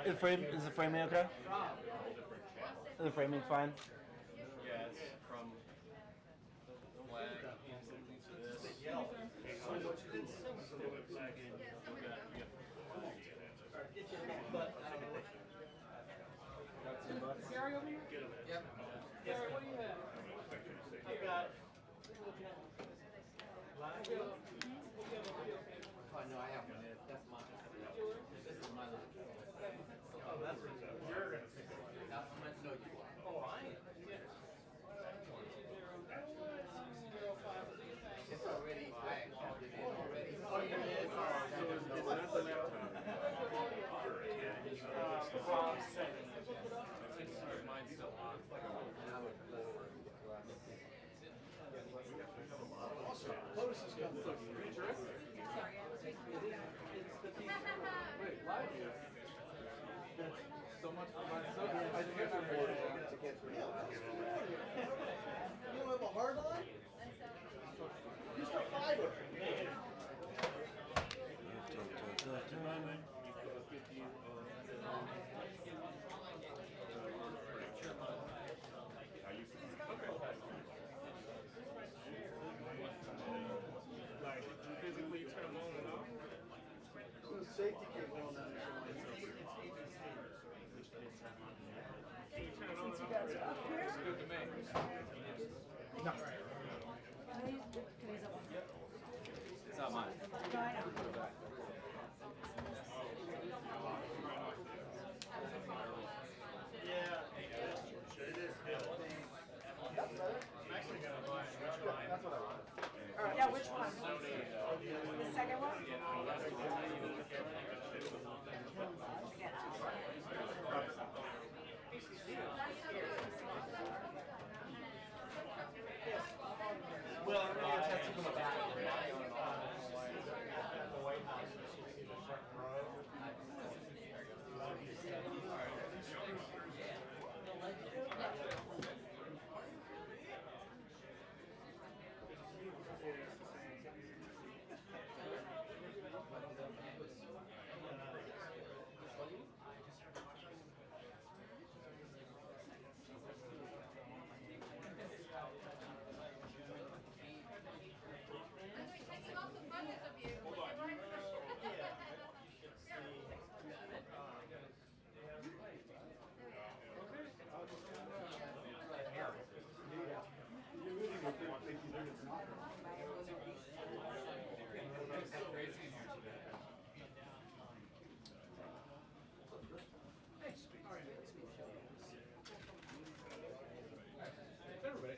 Is the framing okay? Is the framing fine? Yeah, it's from the flag to this. Gary over here? Yep. Gary, what do you have? I've got. Oh, no, I have one. That's mine. This is my little. Oh, that's what you're going to pick up. That's mine. No, you are. Oh, I am. Yeah. It's already, I accepted it already. Oh, you did? So it's not the laptop. Rob's saying. Mine's still on. Lotus has got the Wait, live here. So much for my subject. I think it's important to get through. You don't have a hard line? Use the fiber. Like, did you physically turn them on and off? There's a safety cable on that. Can you turn it on and off? It's good to me. No. It's not mine. Yeah, it is good. I'm actually going to buy another line. That's what I want. Yeah, which one? The second one? Well, I'm going to test it from the back. At the White House, you see the front row. Taking lots of photos of you. Hold on. Everybody.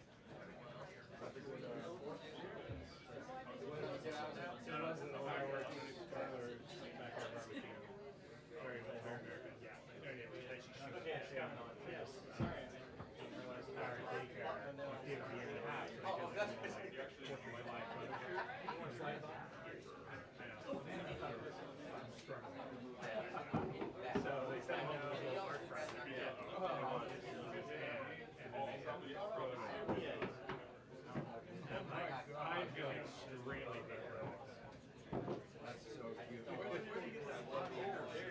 So they sent home to the work for us. I'm feeling extremely big. That's so cute. There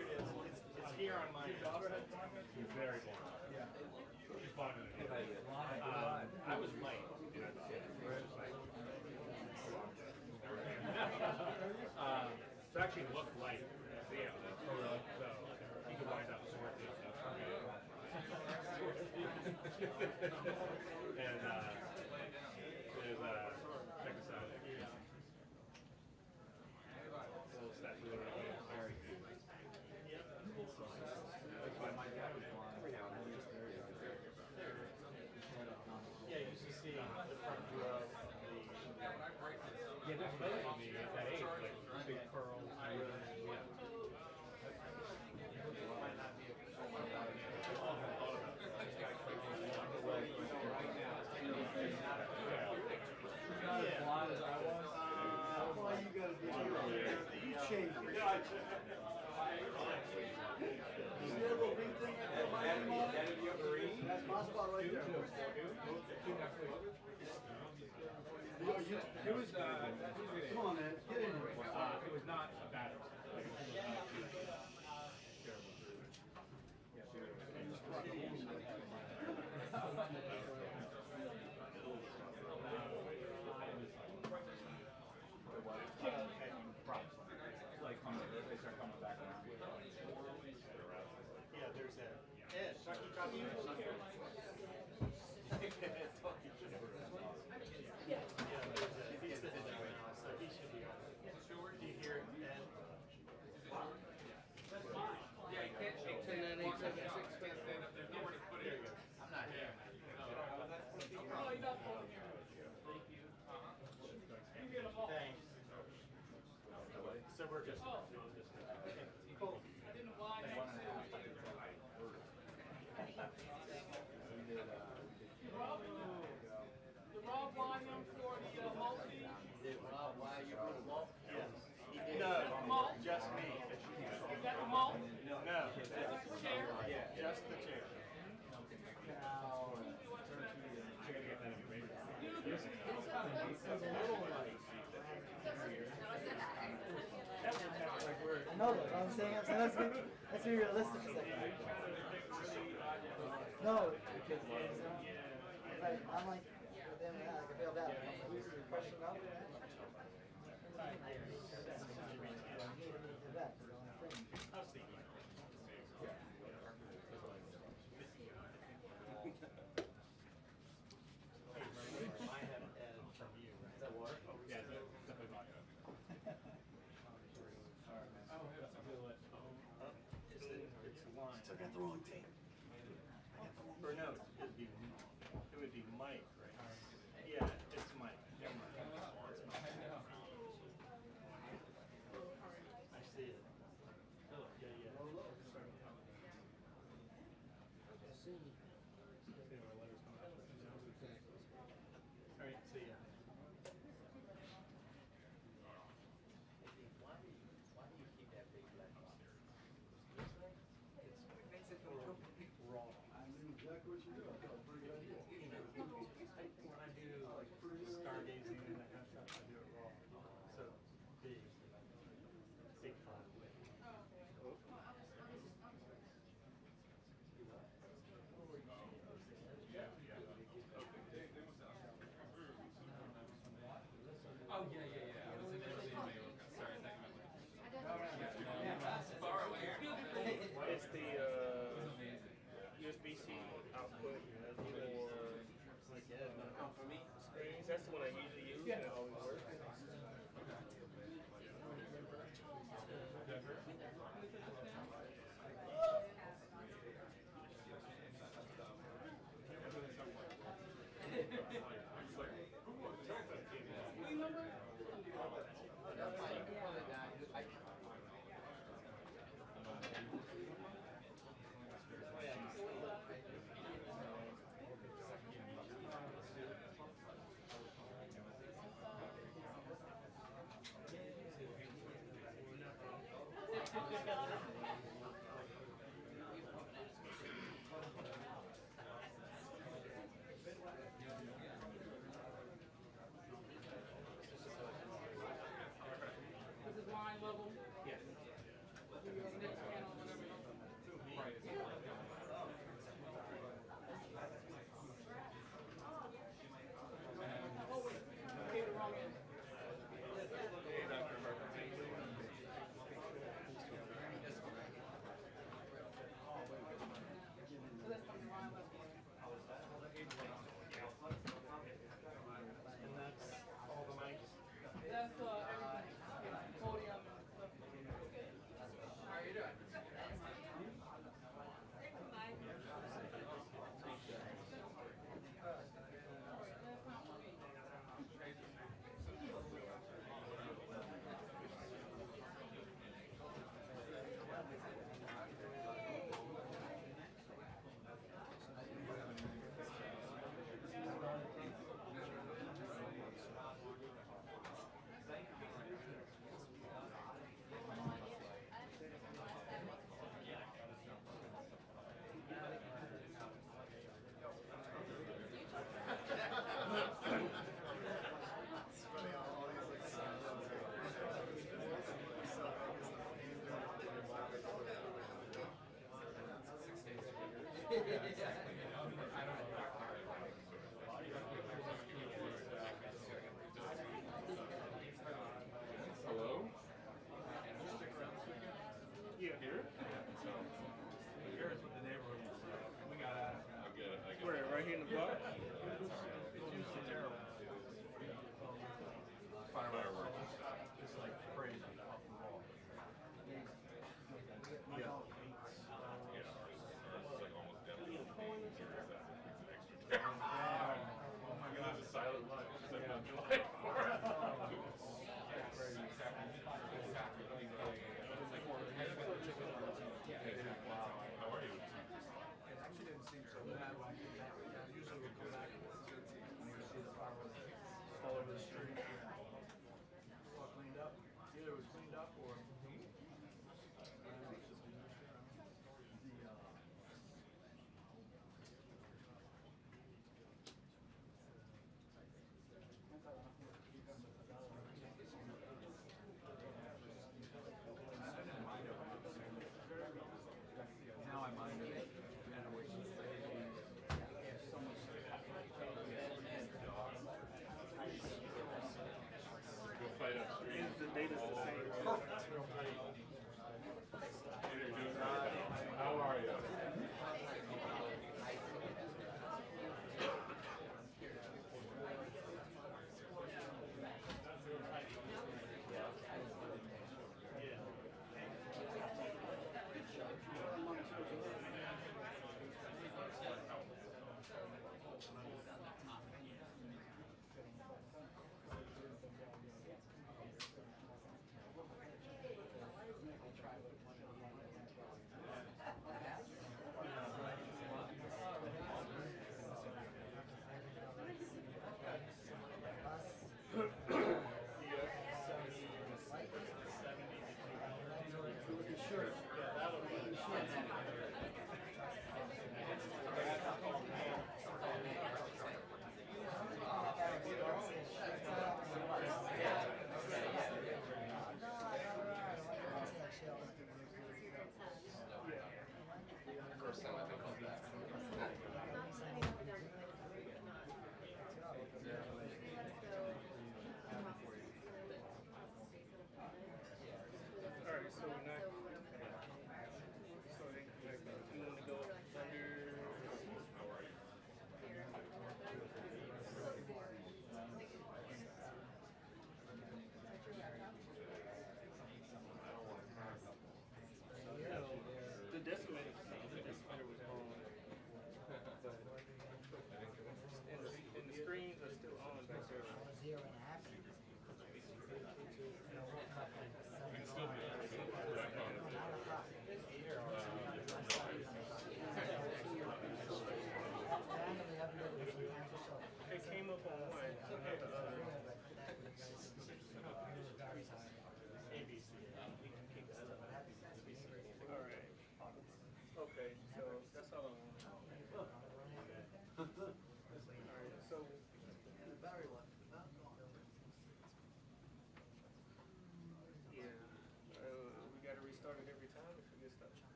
it is. It's here on my daughter had blonde. She's very blonde. Yeah. She's blonde in the hair. I was late. So actually looked like Theo. So he could wind up short and stuff. And there's check this out. Little statue of very good. Yeah, you should see the front view of the. Yeah, that's basically at that age, like big pearls. Not as blonde as I was. Well, you got to do you change. You see that little green thing that put my name on it? That's my spot right there. It was, Come on, man. Get in here. it was not a bad. So we're just. Rob Wyman for the multi. Did Rob why you for the malt? Yes. He did. No, just me. Is that the malt? No. Chair? Yeah, just the chair. I know that. I'm saying that's be realistic. No, because I'm like, with them, I feel bad. Who's the question up? So I got the wrong tape. Or no, it would be Mike, right? Yeah, it's Mike. Never mind. It's Mike. I see it. Oh, yeah. All right, see ya. Why do you keep that big black box? It makes it feel raw. I knew exactly what you're doing. That's a pretty good idea. When I do like stargazing and that kind of stuff, I do it raw. So big fun. Oh, yeah. I was in Italy in Mallorca. Sorry, I thought far away. It's the USB-C output for screens. That's the one I usually use and it always works. This is line level. Yeah. Next panel, whatever. Oh, wait. Okay, the wrong end. So that's from the line level. And that's all the mics. That's everything. Podium and stuff. How are you doing? Hello? Yeah. Here? Here's what the neighborhood is. We got out of I get it. Where? Right here in the block? It's usually terrible. Fireworks. Just like crazy off the wall. Yeah. It's like almost empty. Oh my God. It's a silent lunch. It's like on July 4th.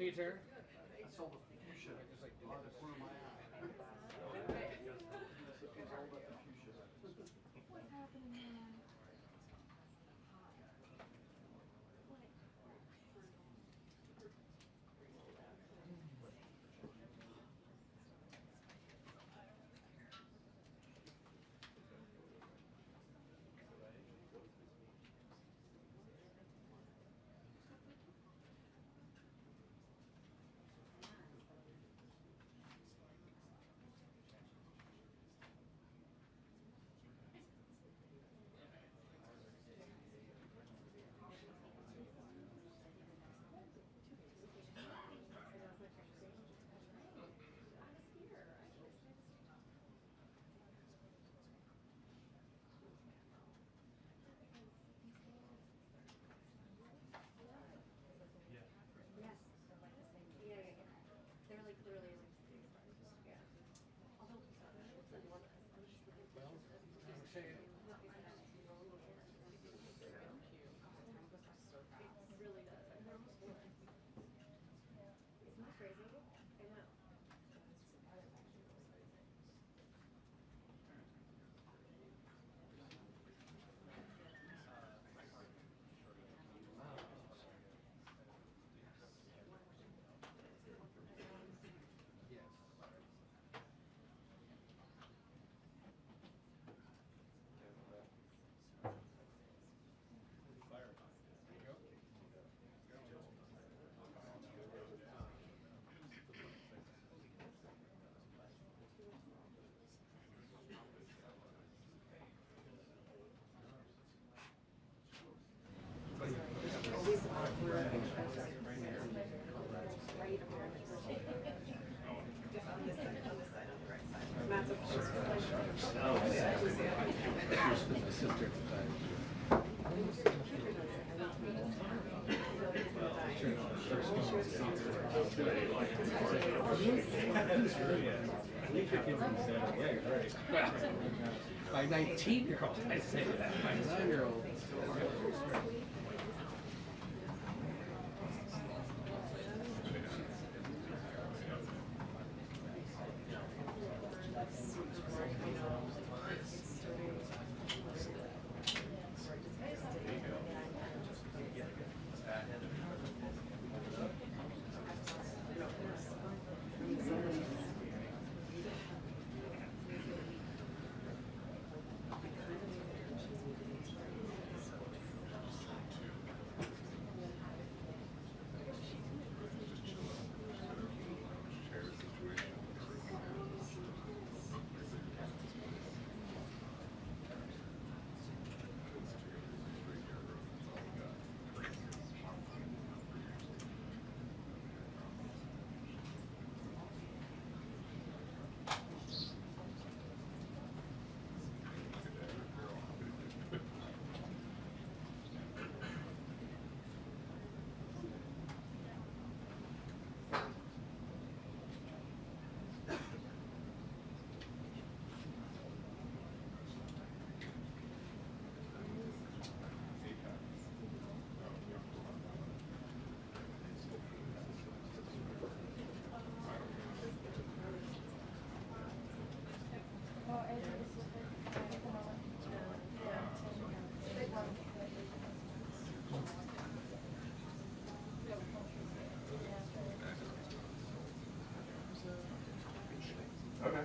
Peter. I saw the fuchsia just like out of the corner of my eye. It's all about the fuchsia. What's happening now? My 19-year-old, I say that. My 9-year-old. Okay.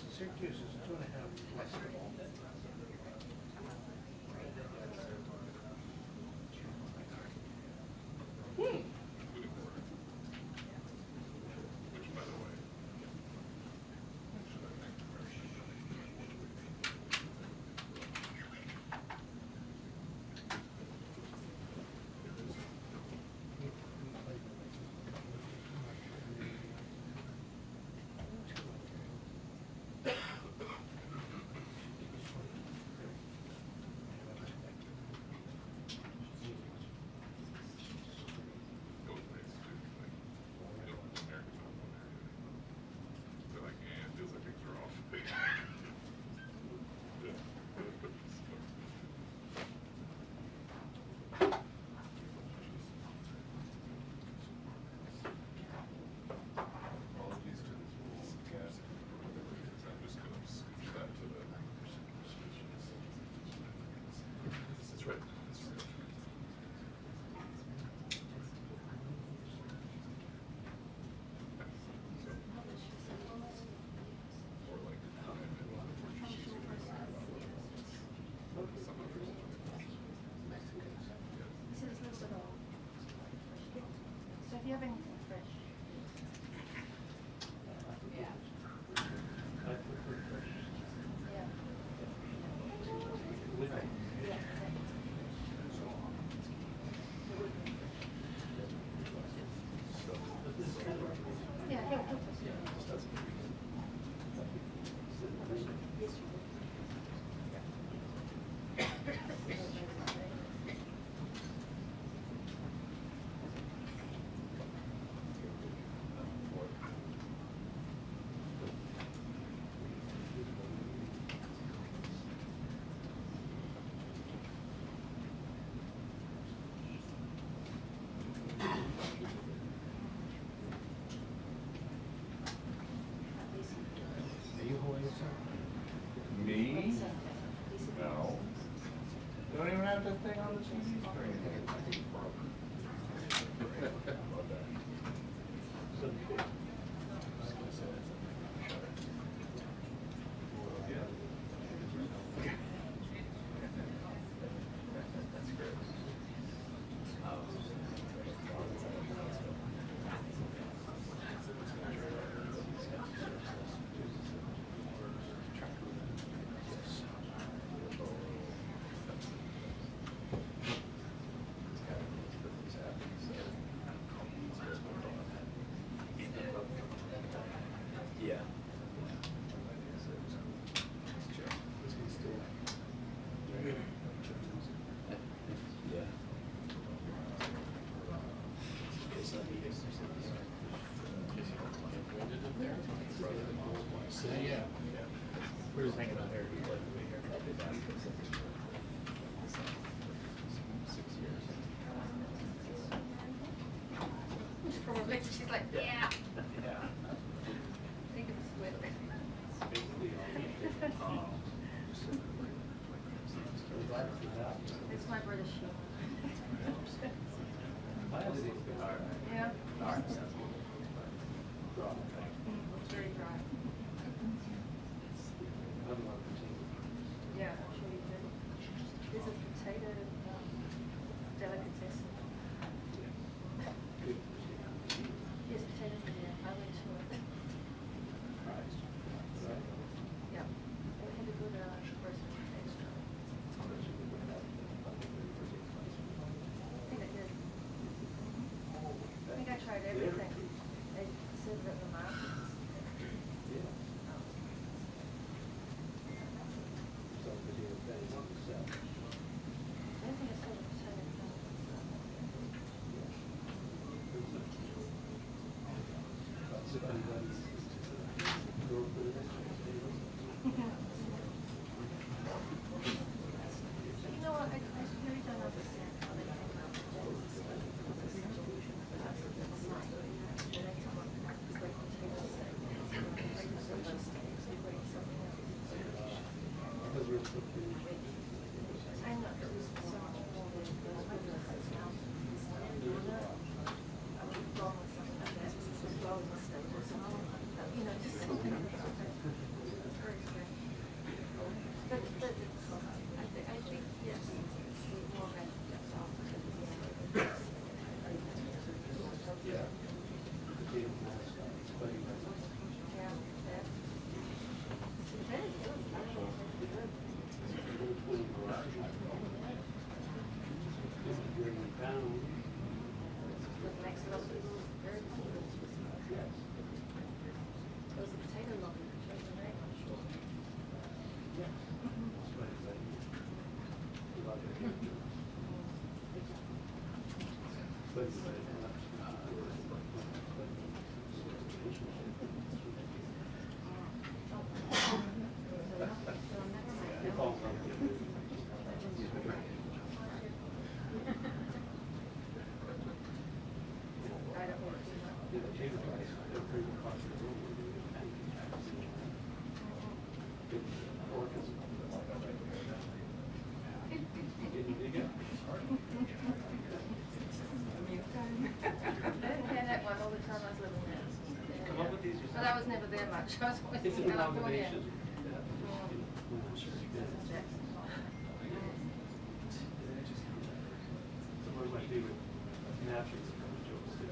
Syracuse is 2.5 less. you have anything fresh? Yeah. Yeah, he'll help us. Are you holding something? Me? No. You don't even have the thing on the TV screen. I think it's broke. Yeah. Yeah. Yeah. We're just hanging out here. He's like, be here. Probably, she's like, yeah. Yeah. I think it was with me. It's my British show. Yeah. Alright, sounds good. It's very dry. Yeah, I'm sure you do. There's a potato delicatessen. Yes, potatoes in there. I went to it. Yeah. They had a good roast potato. I think I did. I think I tried everything. They served it at the market. I don't think I saw the potato salad. You know what, I really don't understand how they think about potatoes. They come up with great potato steak, great potato steaks, great something else. I know, it was so much more than those businesses now. I would have gone with something like that, as well as a steak or something, you know, just something. It's very strange. But I think, yes, more than Yeah. But I was never there much. I was always in California. Some of my favorite naturals from Joe Stick.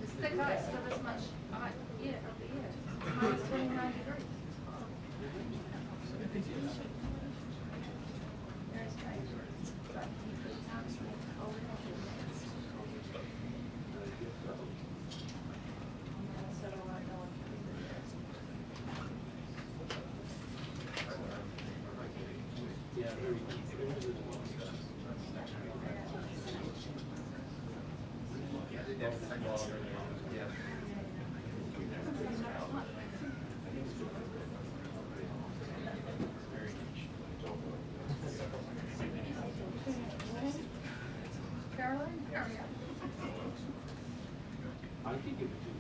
It's thick ice, still this much, yeah, of the year. Minus 29 degrees. Very strange. But it's obviously cold enough. So do I know what to Caroline? Oh, yeah. I can give it to you.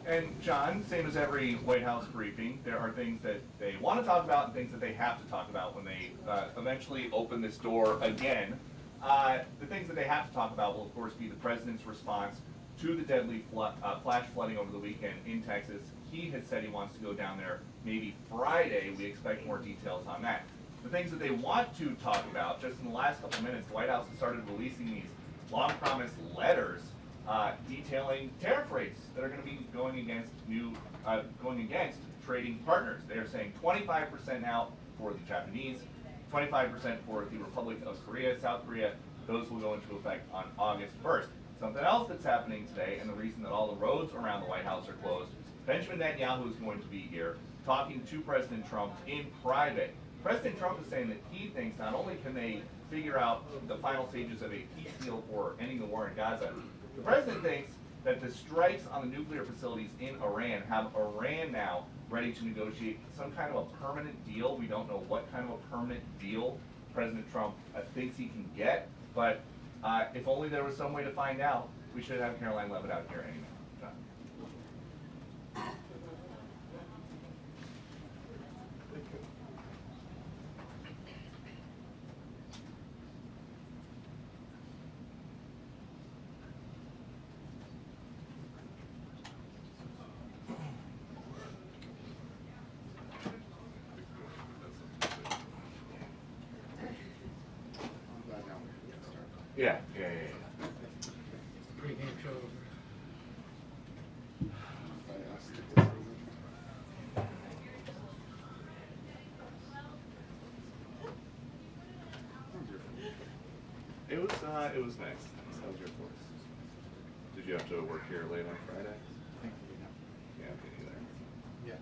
And John, same as every White House briefing, there are things that they want to talk about and things that they have to talk about when they eventually open this door again. The things that they have to talk about will, of course, be the president's response to the deadly flash flooding over the weekend in Texas. He has said he wants to go down there maybe Friday. We expect more details on that. The things that they want to talk about, just in the last couple minutes, the White House has started releasing these long-promised letters detailing tariff rates that are going to be going against trading partners. They are saying 25% now for the Japanese, 25% for the Republic of Korea, South Korea. Those will go into effect on August 1st. Something else that's happening today, and the reason that all the roads around the White House are closed, Benjamin Netanyahu is going to be here talking to President Trump in private. President Trump is saying that he thinks not only can they figure out the final stages of a peace deal for ending the war in Gaza, the president thinks that the strikes on the nuclear facilities in Iran have Iran now ready to negotiate some kind of a permanent deal. We don't know what kind of a permanent deal President Trump thinks he can get, but if only there was some way to find out. We should have Karoline Leavitt out here anyway. John. Yeah. Pre-game show. It was nice. How was your course? Did you have to work here late on Friday? Yeah, me neither. Yeah.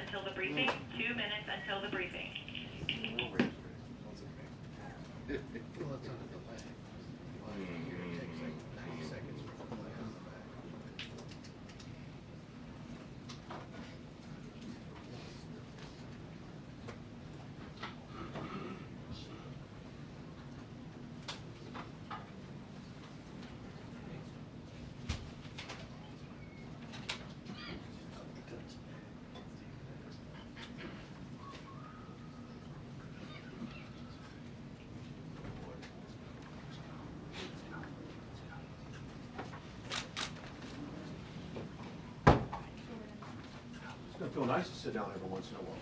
Until the briefing. 2 minutes until the briefing. Well, it's on a delay. It takes like 90 seconds for the delay on the back. nice to sit down every once in a while.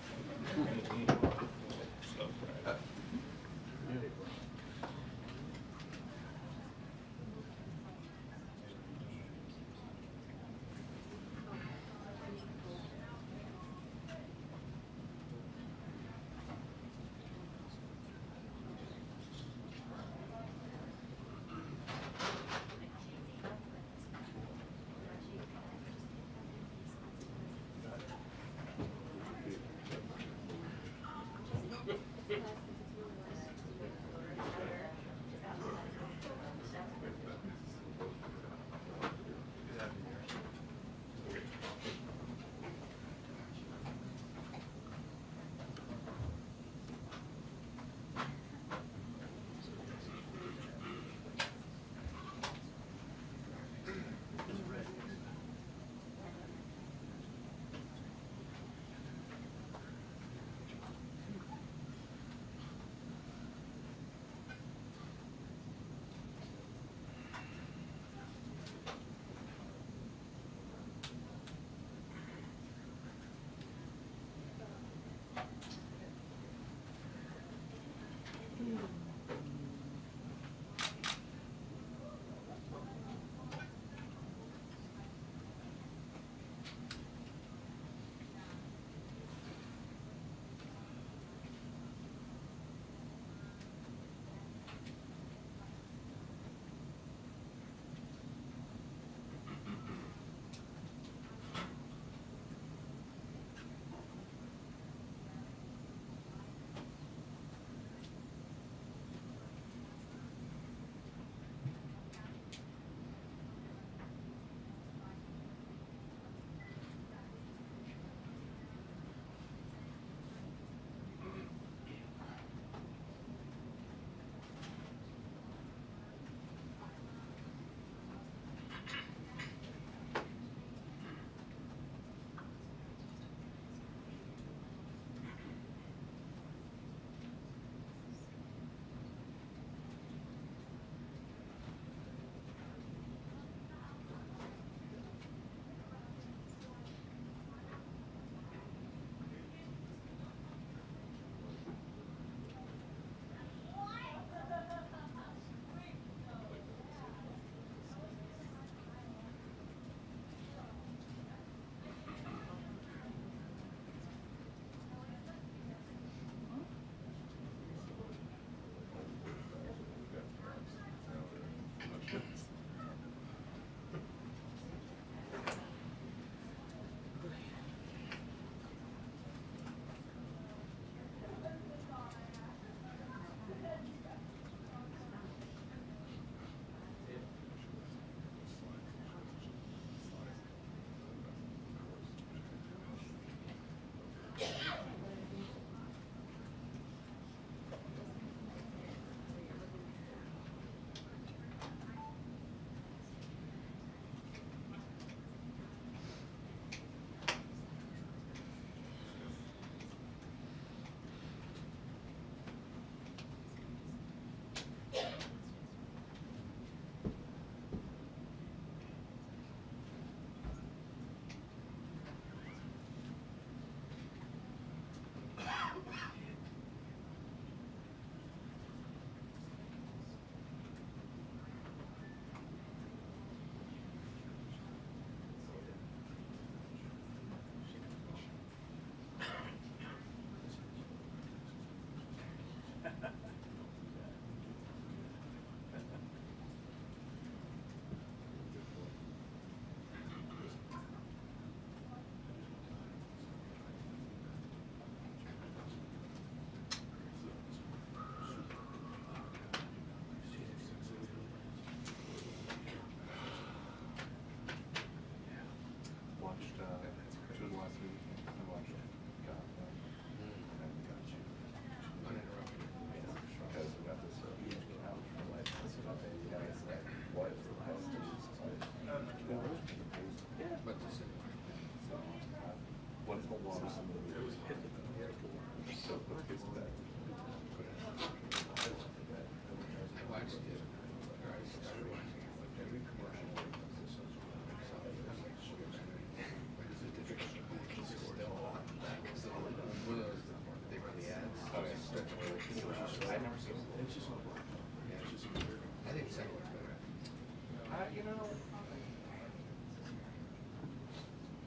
I've never seen it. It's just not black. Yeah, it's just easier. I think the second one's better. You know,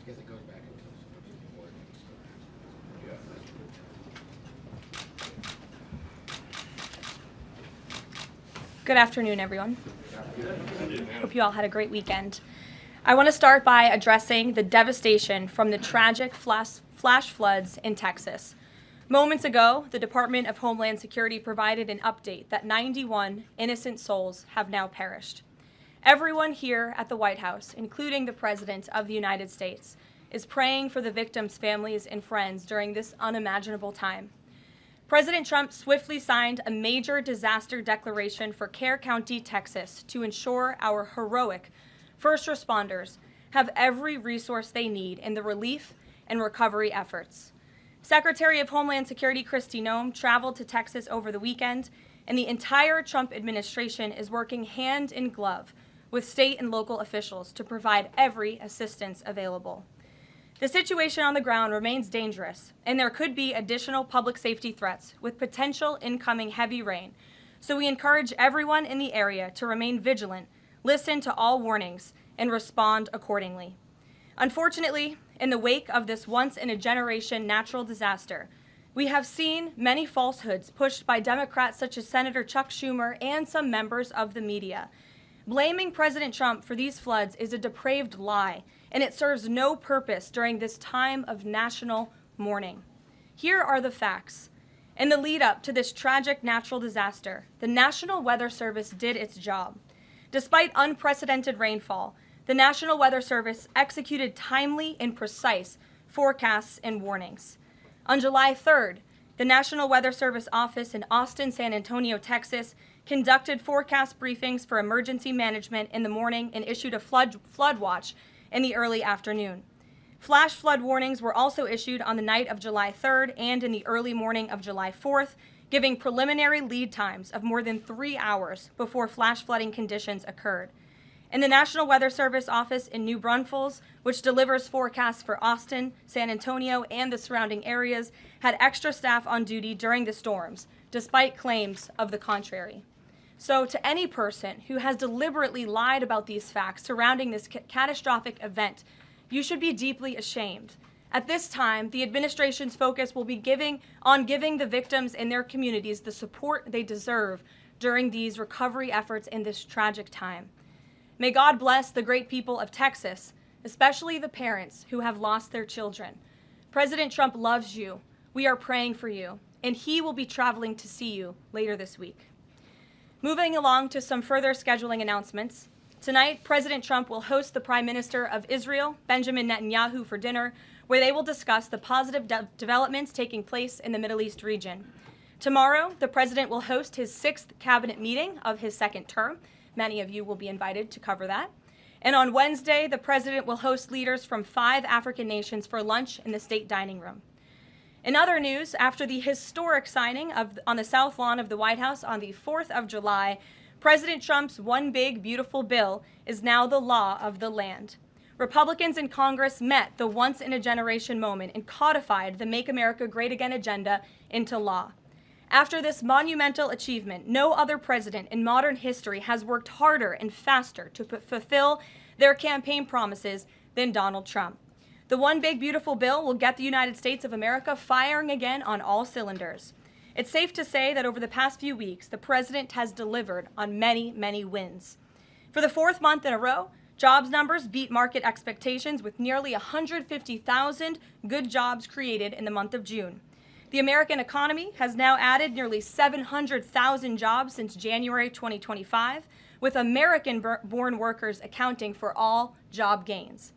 Because it goes back into the board and stuff. Yeah. Good afternoon, everyone. Hope you all had a great weekend. I want to start by addressing the devastation from the tragic flash floods in Texas. Moments ago, the Department of Homeland Security provided an update that 91 innocent souls have now perished. Everyone here at the White House, including the President of the United States, is praying for the victims' families and friends during this unimaginable time. President Trump swiftly signed a major disaster declaration for Kerr County, Texas, to ensure our heroic first responders have every resource they need in the relief and recovery efforts. Secretary of Homeland Security Kristi Noem traveled to Texas over the weekend, and the entire Trump administration is working hand in glove with state and local officials to provide every assistance available. The situation on the ground remains dangerous, and there could be additional public safety threats with potential incoming heavy rain, so we encourage everyone in the area to remain vigilant, listen to all warnings, and respond accordingly. Unfortunately, in the wake of this once-in-a-generation natural disaster, we have seen many falsehoods pushed by Democrats such as Senator Chuck Schumer and some members of the media. Blaming President Trump for these floods is a depraved lie, and it serves no purpose during this time of national mourning. Here are the facts. In the lead up to this tragic natural disaster, the National Weather Service did its job. Despite unprecedented rainfall, the National Weather Service executed timely and precise forecasts and warnings. On July 3rd, the National Weather Service office in Austin, San Antonio, Texas, conducted forecast briefings for emergency management in the morning and issued a flood watch in the early afternoon. Flash flood warnings were also issued on the night of July 3rd and in the early morning of July 4th, giving preliminary lead times of more than 3 hours before flash flooding conditions occurred. And the National Weather Service office in New Braunfels, which delivers forecasts for Austin, San Antonio, and the surrounding areas, had extra staff on duty during the storms, despite claims of the contrary. So to any person who has deliberately lied about these facts surrounding this catastrophic event, you should be deeply ashamed. At this time, the administration's focus will be giving the victims and their communities the support they deserve during these recovery efforts in this tragic time. May God bless the great people of Texas, especially the parents who have lost their children. President Trump loves you. We are praying for you, and he will be traveling to see you later this week. Moving along to some further scheduling announcements. Tonight, President Trump will host the Prime Minister of Israel, Benjamin Netanyahu, for dinner, where they will discuss the positive developments taking place in the Middle East region. Tomorrow, the President will host his 6th cabinet meeting of his 2nd term. Many of you will be invited to cover that. And on Wednesday, the President will host leaders from 5 African nations for lunch in the state dining room. In other news, after the historic signing on the South Lawn of the White House on the 4th of July, President Trump's One Big Beautiful Bill is now the law of the land. Republicans in Congress met the once-in-a-generation moment and codified the Make America Great Again agenda into law. After this monumental achievement, no other president in modern history has worked harder and faster to fulfill their campaign promises than Donald Trump. The One Big Beautiful Bill will get the United States of America firing again on all cylinders. It's safe to say that over the past few weeks, the president has delivered on many, many wins. For the 4th month in a row, jobs numbers beat market expectations with nearly 150,000 good jobs created in the month of June. The American economy has now added nearly 700,000 jobs since January 2025, with American-born workers accounting for all job gains.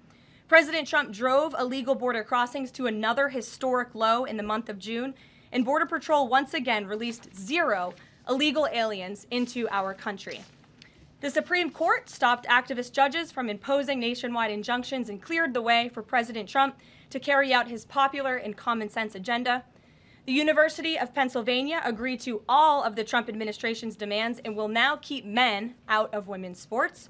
President Trump drove illegal border crossings to another historic low in the month of June, and Border Patrol once again released 0 illegal aliens into our country. The Supreme Court stopped activist judges from imposing nationwide injunctions and cleared the way for President Trump to carry out his popular and common sense agenda. The University of Pennsylvania agreed to all of the Trump administration's demands and will now keep men out of women's sports.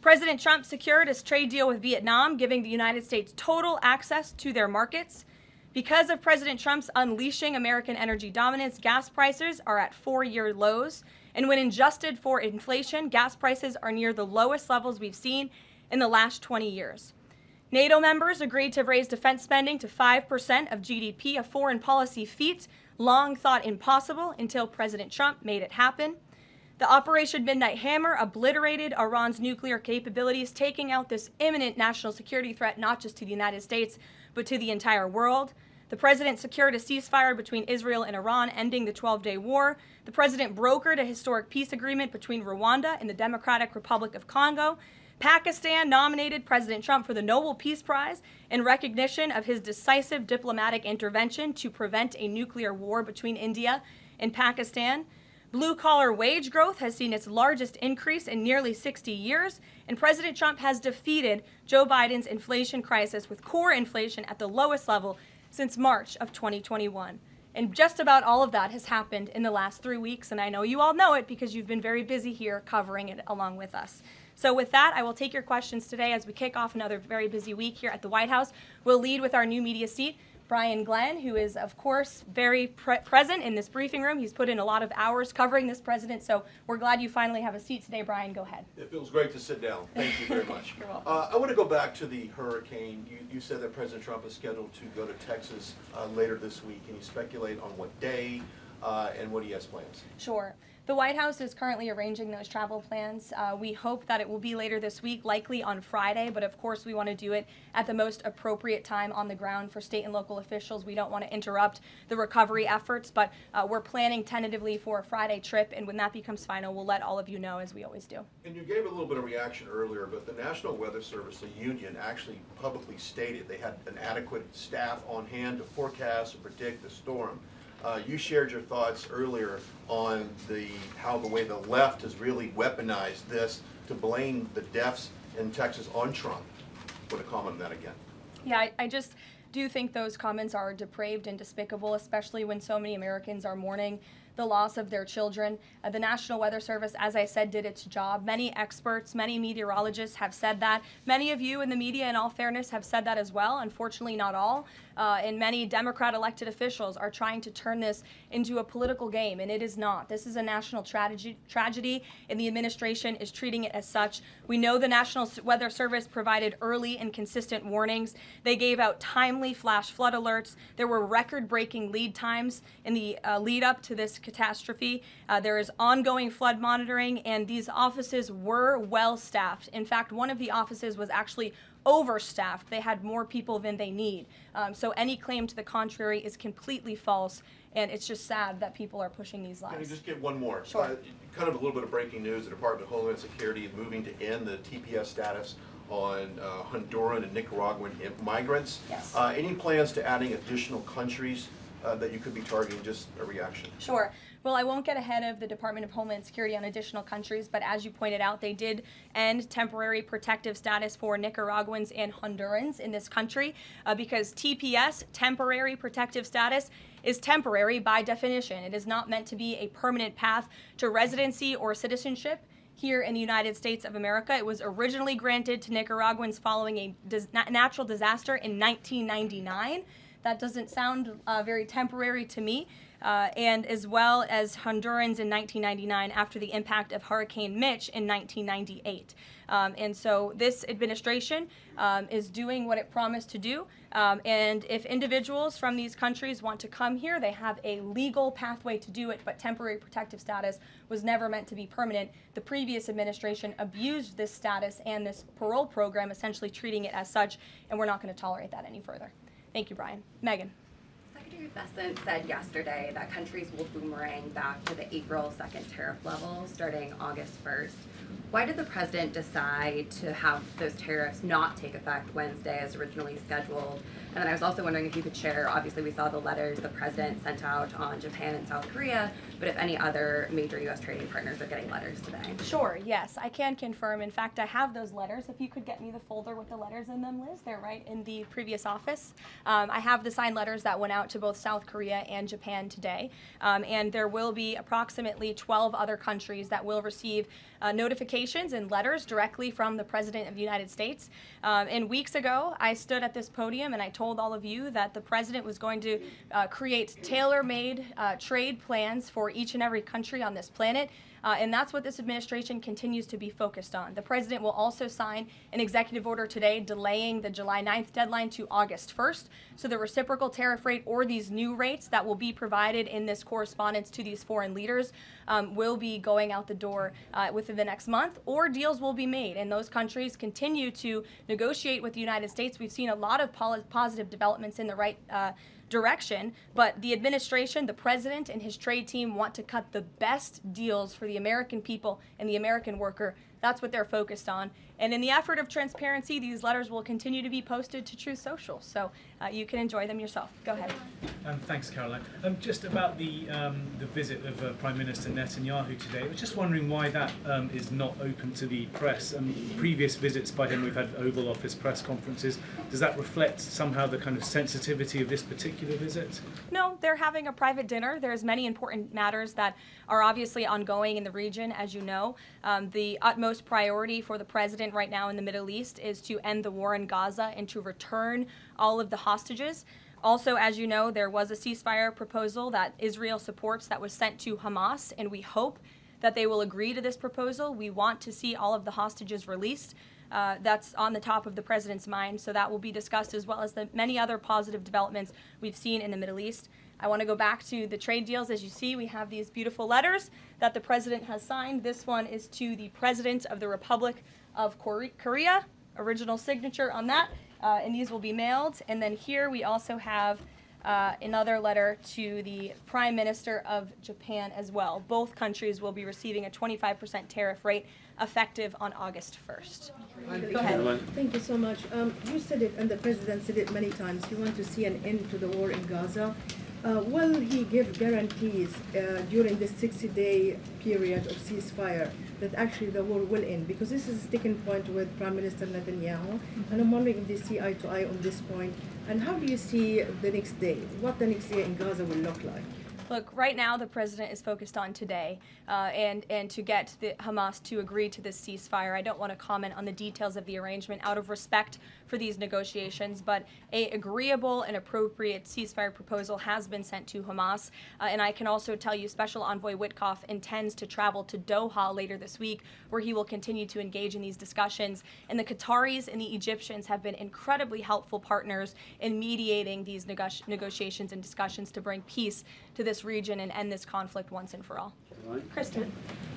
President Trump secured his trade deal with Vietnam, giving the United States total access to their markets. Because of President Trump's unleashing American energy dominance, gas prices are at 4-year lows. And when adjusted for inflation, gas prices are near the lowest levels we've seen in the last 20 years. NATO members agreed to raise defense spending to 5% of GDP, a foreign policy feat long thought impossible until President Trump made it happen. The Operation Midnight Hammer obliterated Iran's nuclear capabilities, taking out this imminent national security threat not just to the United States, but to the entire world. The president secured a ceasefire between Israel and Iran, ending the 12-day war. The president brokered a historic peace agreement between Rwanda and the Democratic Republic of Congo. Pakistan nominated President Trump for the Nobel Peace Prize in recognition of his decisive diplomatic intervention to prevent a nuclear war between India and Pakistan. Blue-collar wage growth has seen its largest increase in nearly 60 years, and President Trump has defeated Joe Biden's inflation crisis with core inflation at the lowest level since March of 2021. And just about all of that has happened in the last 3 weeks, and I know you all know it because you've been very busy here covering it along with us. So with that, I will take your questions today as we kick off another very busy week here at the White House. We'll lead with our new media seat, Brian Glenn, who is, of course, very present in this briefing room. He's put in a lot of hours covering this president, so we're glad you finally have a seat today. Brian, go ahead. It feels great to sit down. Thank you very much. You're welcome. I want to go back to the hurricane. You said that President Trump is scheduled to go to Texas later this week. Can you speculate on what day and what he has plans? Sure. The White House is currently arranging those travel plans. We hope that it will be later this week, likely on Friday, but of course we want to do it at the most appropriate time on the ground for state and local officials. We don't want to interrupt the recovery efforts, but we're planning tentatively for a Friday trip, and when that becomes final, we'll let all of you know, as we always do. And you gave a little bit of reaction earlier, but the National Weather Service, the union, actually publicly stated they had an adequate staff on hand to forecast and predict the storm. You shared your thoughts earlier on how the way the left has really weaponized this to blame the deaths in Texas on Trump. Want to comment on that again? Yeah, I just do think those comments are depraved and despicable, especially when so many Americans are mourning the loss of their children. The National Weather Service, as I said, did its job. Many experts, many meteorologists have said that. Many of you in the media, in all fairness, have said that as well. Unfortunately, not all. And many Democrat elected officials are trying to turn this into a political game, and it is not. This is a national tragedy, and the administration is treating it as such. We know the National Weather Service provided early and consistent warnings. They gave out timely flash flood alerts. There were record-breaking lead times in the lead up to this catastrophe. There is ongoing flood monitoring, and these offices were well staffed. In fact, one of the offices was actually overstaffed. They had more people than they need. So any claim to the contrary is completely false, and it's just sad that people are pushing these lies. Can I just get one more? Sure. Kind of a little bit of breaking news. The Department of Homeland Security is moving to end the TPS status on Honduran and Nicaraguan migrants. Yes. Any plans to adding additional countries that you could be targeting? Just a reaction. Sure. Well, I won't get ahead of the Department of Homeland Security on additional countries, but as you pointed out, they did end temporary protective status for Nicaraguans and Hondurans in this country because TPS, temporary protective status, is temporary by definition. It is not meant to be a permanent path to residency or citizenship here in the United States of America. It was originally granted to Nicaraguans following a natural disaster in 1999. That doesn't sound very temporary to me. And as well as Hondurans in 1999 after the impact of Hurricane Mitch in 1998. And so this administration is doing what it promised to do. And if individuals from these countries want to come here, they have a legal pathway to do it, but temporary protective status was never meant to be permanent. The previous administration abused this status and this parole program, essentially treating it as such, and we're not going to tolerate that any further. Thank you, Brian. Megan. Secretary Bessent said yesterday that countries will boomerang back to the April 2nd tariff level starting August 1st. Why did the president decide to have those tariffs not take effect Wednesday as originally scheduled? And then I was also wondering if you could share, obviously we saw the letters the president sent out on Japan and South Korea, but if any other major U.S. trading partners are getting letters today. Sure, yes, I can confirm. In fact, I have those letters. If you could get me the folder with the letters in them, Liz, they're right in the previous office. I have the signed letters that went out to both both South Korea and Japan today. And there will be approximately 12 other countries that will receive notifications and letters directly from the President of the United States. And weeks ago, I stood at this podium and I told all of you that the President was going to create tailor-made trade plans for each and every country on this planet. And that's what this administration continues to be focused on. The President will also sign an executive order today delaying the July 9th deadline to August 1st. So the reciprocal tariff rate or these new rates that will be provided in this correspondence to these foreign leaders will be going out the door within the next month, or deals will be made. And those countries continue to negotiate with the United States. We've seen a lot of positive developments in the right direction, but the administration, the president, and his trade team want to cut the best deals for the American people and the American worker. That's what they're focused on. And in the effort of transparency, these letters will continue to be posted to Truth Social, so you can enjoy them yourself. Go ahead. Thanks, Caroline. Just about the visit of Prime Minister Netanyahu today, I was just wondering why that is not open to the press. Previous visits by him, we've had Oval Office press conferences. Does that reflect somehow the kind of sensitivity of this particular visit? No, they're having a private dinner. There's many important matters that are obviously ongoing in the region, as you know. The utmost priority for the president right now in the Middle East is to end the war in Gaza and to return all of the hostages. Also, as you know, there was a ceasefire proposal that Israel supports that was sent to Hamas, and we hope that they will agree to this proposal. We want to see all of the hostages released. That's on the top of the president's mind, so that will be discussed, as well as the many other positive developments we've seen in the Middle East. I want to go back to the trade deals. As you see, we have these beautiful letters that the president has signed. This one is to the President of the Republic of Korea, original signature on that, and these will be mailed. And then here we also have another letter to the Prime Minister of Japan as well. Both countries will be receiving a 25% tariff rate effective on August 1st. Go ahead. Thank you so much. You said it, and the President said it many times, you want to see an end to the war in Gaza. Will he give guarantees during this 60-day period of ceasefire that actually the war will end? Because this is a sticking point with Prime Minister Netanyahu, and I'm wondering if they see eye to eye on this point. And how do you see the next day? What the next day in Gaza will look like? Look, right now the president is focused on today and to get the Hamas to agree to this ceasefire. I don't want to comment on the details of the arrangement out of respect for these negotiations, but an agreeable and appropriate ceasefire proposal has been sent to Hamas. And I can also tell you Special Envoy Witkoff intends to travel to Doha later this week, where he will continue to engage in these discussions. And the Qataris and the Egyptians have been incredibly helpful partners in mediating these negotiations and discussions to bring peace to this region and end this conflict once and for all. Kristen.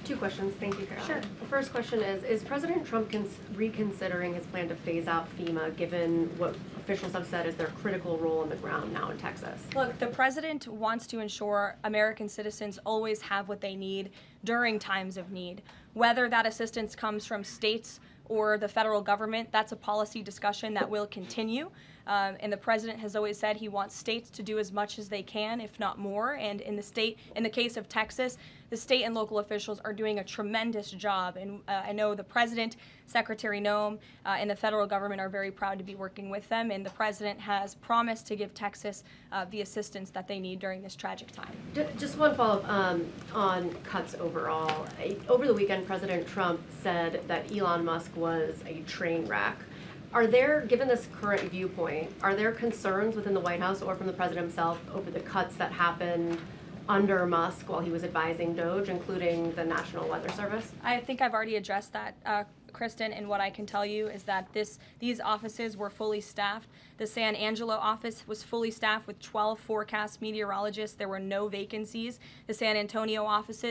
Two questions. Thank you, Carol. Sure. The first question is President Trump reconsidering his plan to phase out FEMA, given what officials have said is their critical role on the ground now in Texas? Look, the president wants to ensure American citizens always have what they need during times of need. Whether that assistance comes from states or the federal government, that's a policy discussion that will continue. And the president has always said he wants states to do as much as they can, if not more. And in the case of Texas, the state and local officials are doing a tremendous job. And I know the president, Secretary Noem, and the federal government are very proud to be working with them. And the president has promised to give Texas the assistance that they need during this tragic time. Just one follow-up on cuts overall. Over the weekend, President Trump said that Elon Musk was a train wreck. Are there, given this current viewpoint, are there concerns within the White House or from the president himself over the cuts that happened under Musk while he was advising DOGE, including the National Weather Service? I think I've already addressed that, Kristen, and what I can tell you is that these offices were fully staffed. The San Angelo office was fully staffed with 12 forecast meteorologists. There were no vacancies. The San Antonio office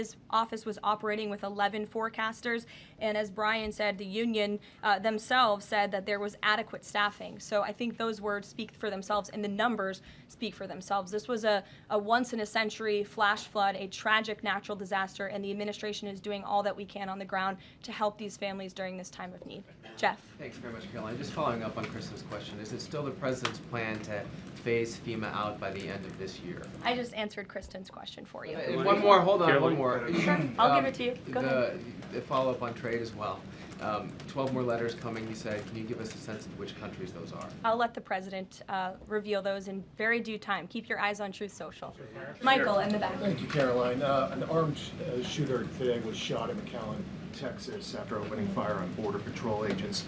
was operating with 11 forecasters. And as Brian said, the union themselves said that there was adequate staffing. So I think those words speak for themselves, and the numbers speak for themselves. This was a once-in-a-century flash flood, a tragic natural disaster, and the administration is doing all that we can on the ground to help these families during during this time of need. Jeff. Thanks very much, Caroline. Just following up on Kristen's question, is it still the president's plan to phase FEMA out by the end of this year? I just answered Kristen's question for you. One more, hold on, one more. Sure, I'll give it to you. Go ahead. The follow-up on trade as well. 12 more letters coming, you said. Can you give us a sense of which countries those are? I'll let the president reveal those in very due time. Keep your eyes on Truth Social. Michael, in the back. Thank you, Caroline. An armed shooter today was shot in McAllen, Texas, after opening fire on Border Patrol agents.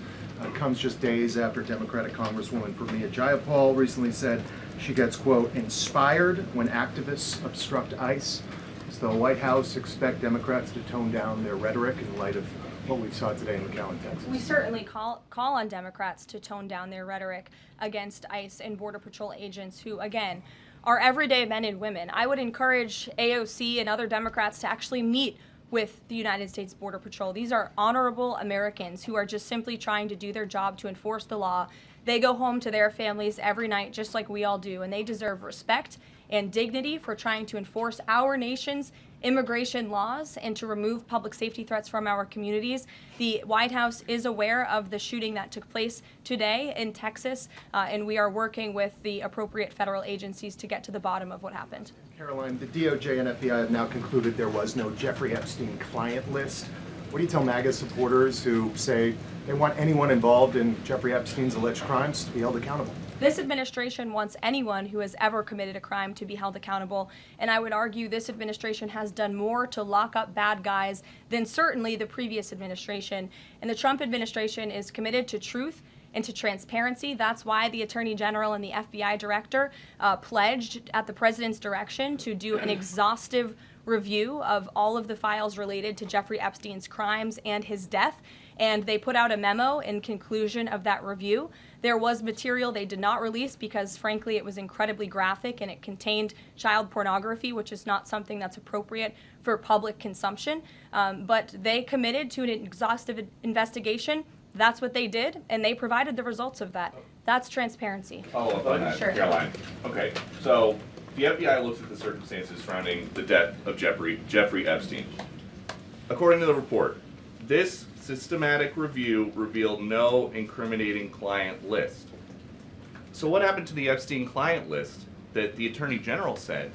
Comes just days after Democratic Congresswoman Pramila Jayapal recently said she gets, quote, inspired when activists obstruct ICE. Does the White House expect Democrats to tone down their rhetoric in light of what we saw today in McAllen, Texas? We certainly call on Democrats to tone down their rhetoric against ICE and Border Patrol agents who, again, are everyday men and women. I would encourage AOC and other Democrats to actually meet with the United States Border Patrol. These are honorable Americans who are just simply trying to do their job to enforce the law. They go home to their families every night just like we all do, and they deserve respect and dignity for trying to enforce our nation's immigration laws and to remove public safety threats from our communities. The White House is aware of the shooting that took place today in Texas, and we are working with the appropriate federal agencies to get to the bottom of what happened. Caroline, the DOJ and FBI have now concluded there was no Jeffrey Epstein client list. What do you tell MAGA supporters who say they want anyone involved in Jeffrey Epstein's alleged crimes to be held accountable? This administration wants anyone who has ever committed a crime to be held accountable, and I would argue this administration has done more to lock up bad guys than certainly the previous administration. And the Trump administration is committed to truth and to transparency. That's why the Attorney General and the FBI Director pledged at the President's direction to do an exhaustive review of all of the files related to Jeffrey Epstein's crimes and his death. And they put out a memo in conclusion of that review. There was material they did not release because, frankly, it was incredibly graphic and it contained child pornography, which is not something that's appropriate for public consumption. But they committed to an exhaustive investigation. That's what they did, and they provided the results of that. That's transparency. Follow up on that, Sure. Caroline. Okay, so the FBI looks at the circumstances surrounding the death of Jeffrey Epstein. According to the report, this systematic review revealed no incriminating client list. So what happened to the Epstein client list that the Attorney General said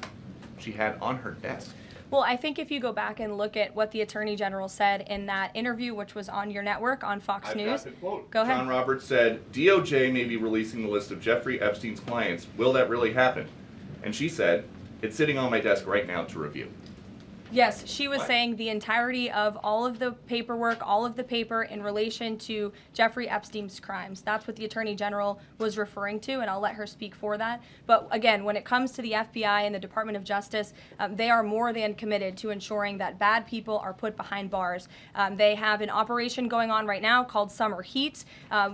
she had on her desk? Well, I think if you go back and look at what the Attorney General said in that interview, which was on your network, on Fox News. Got the quote. Go ahead. John Roberts said, DOJ may be releasing the list of Jeffrey Epstein's clients. Will that really happen? And she said, it's sitting on my desk right now to review. Yes, she was saying the entirety of all of the paperwork, all of the paper in relation to Jeffrey Epstein's crimes. That's what the Attorney General was referring to, and I'll let her speak for that. But again, when it comes to the FBI and the Department of Justice, they are more than committed to ensuring that bad people are put behind bars. They have an operation going on right now called Summer Heat,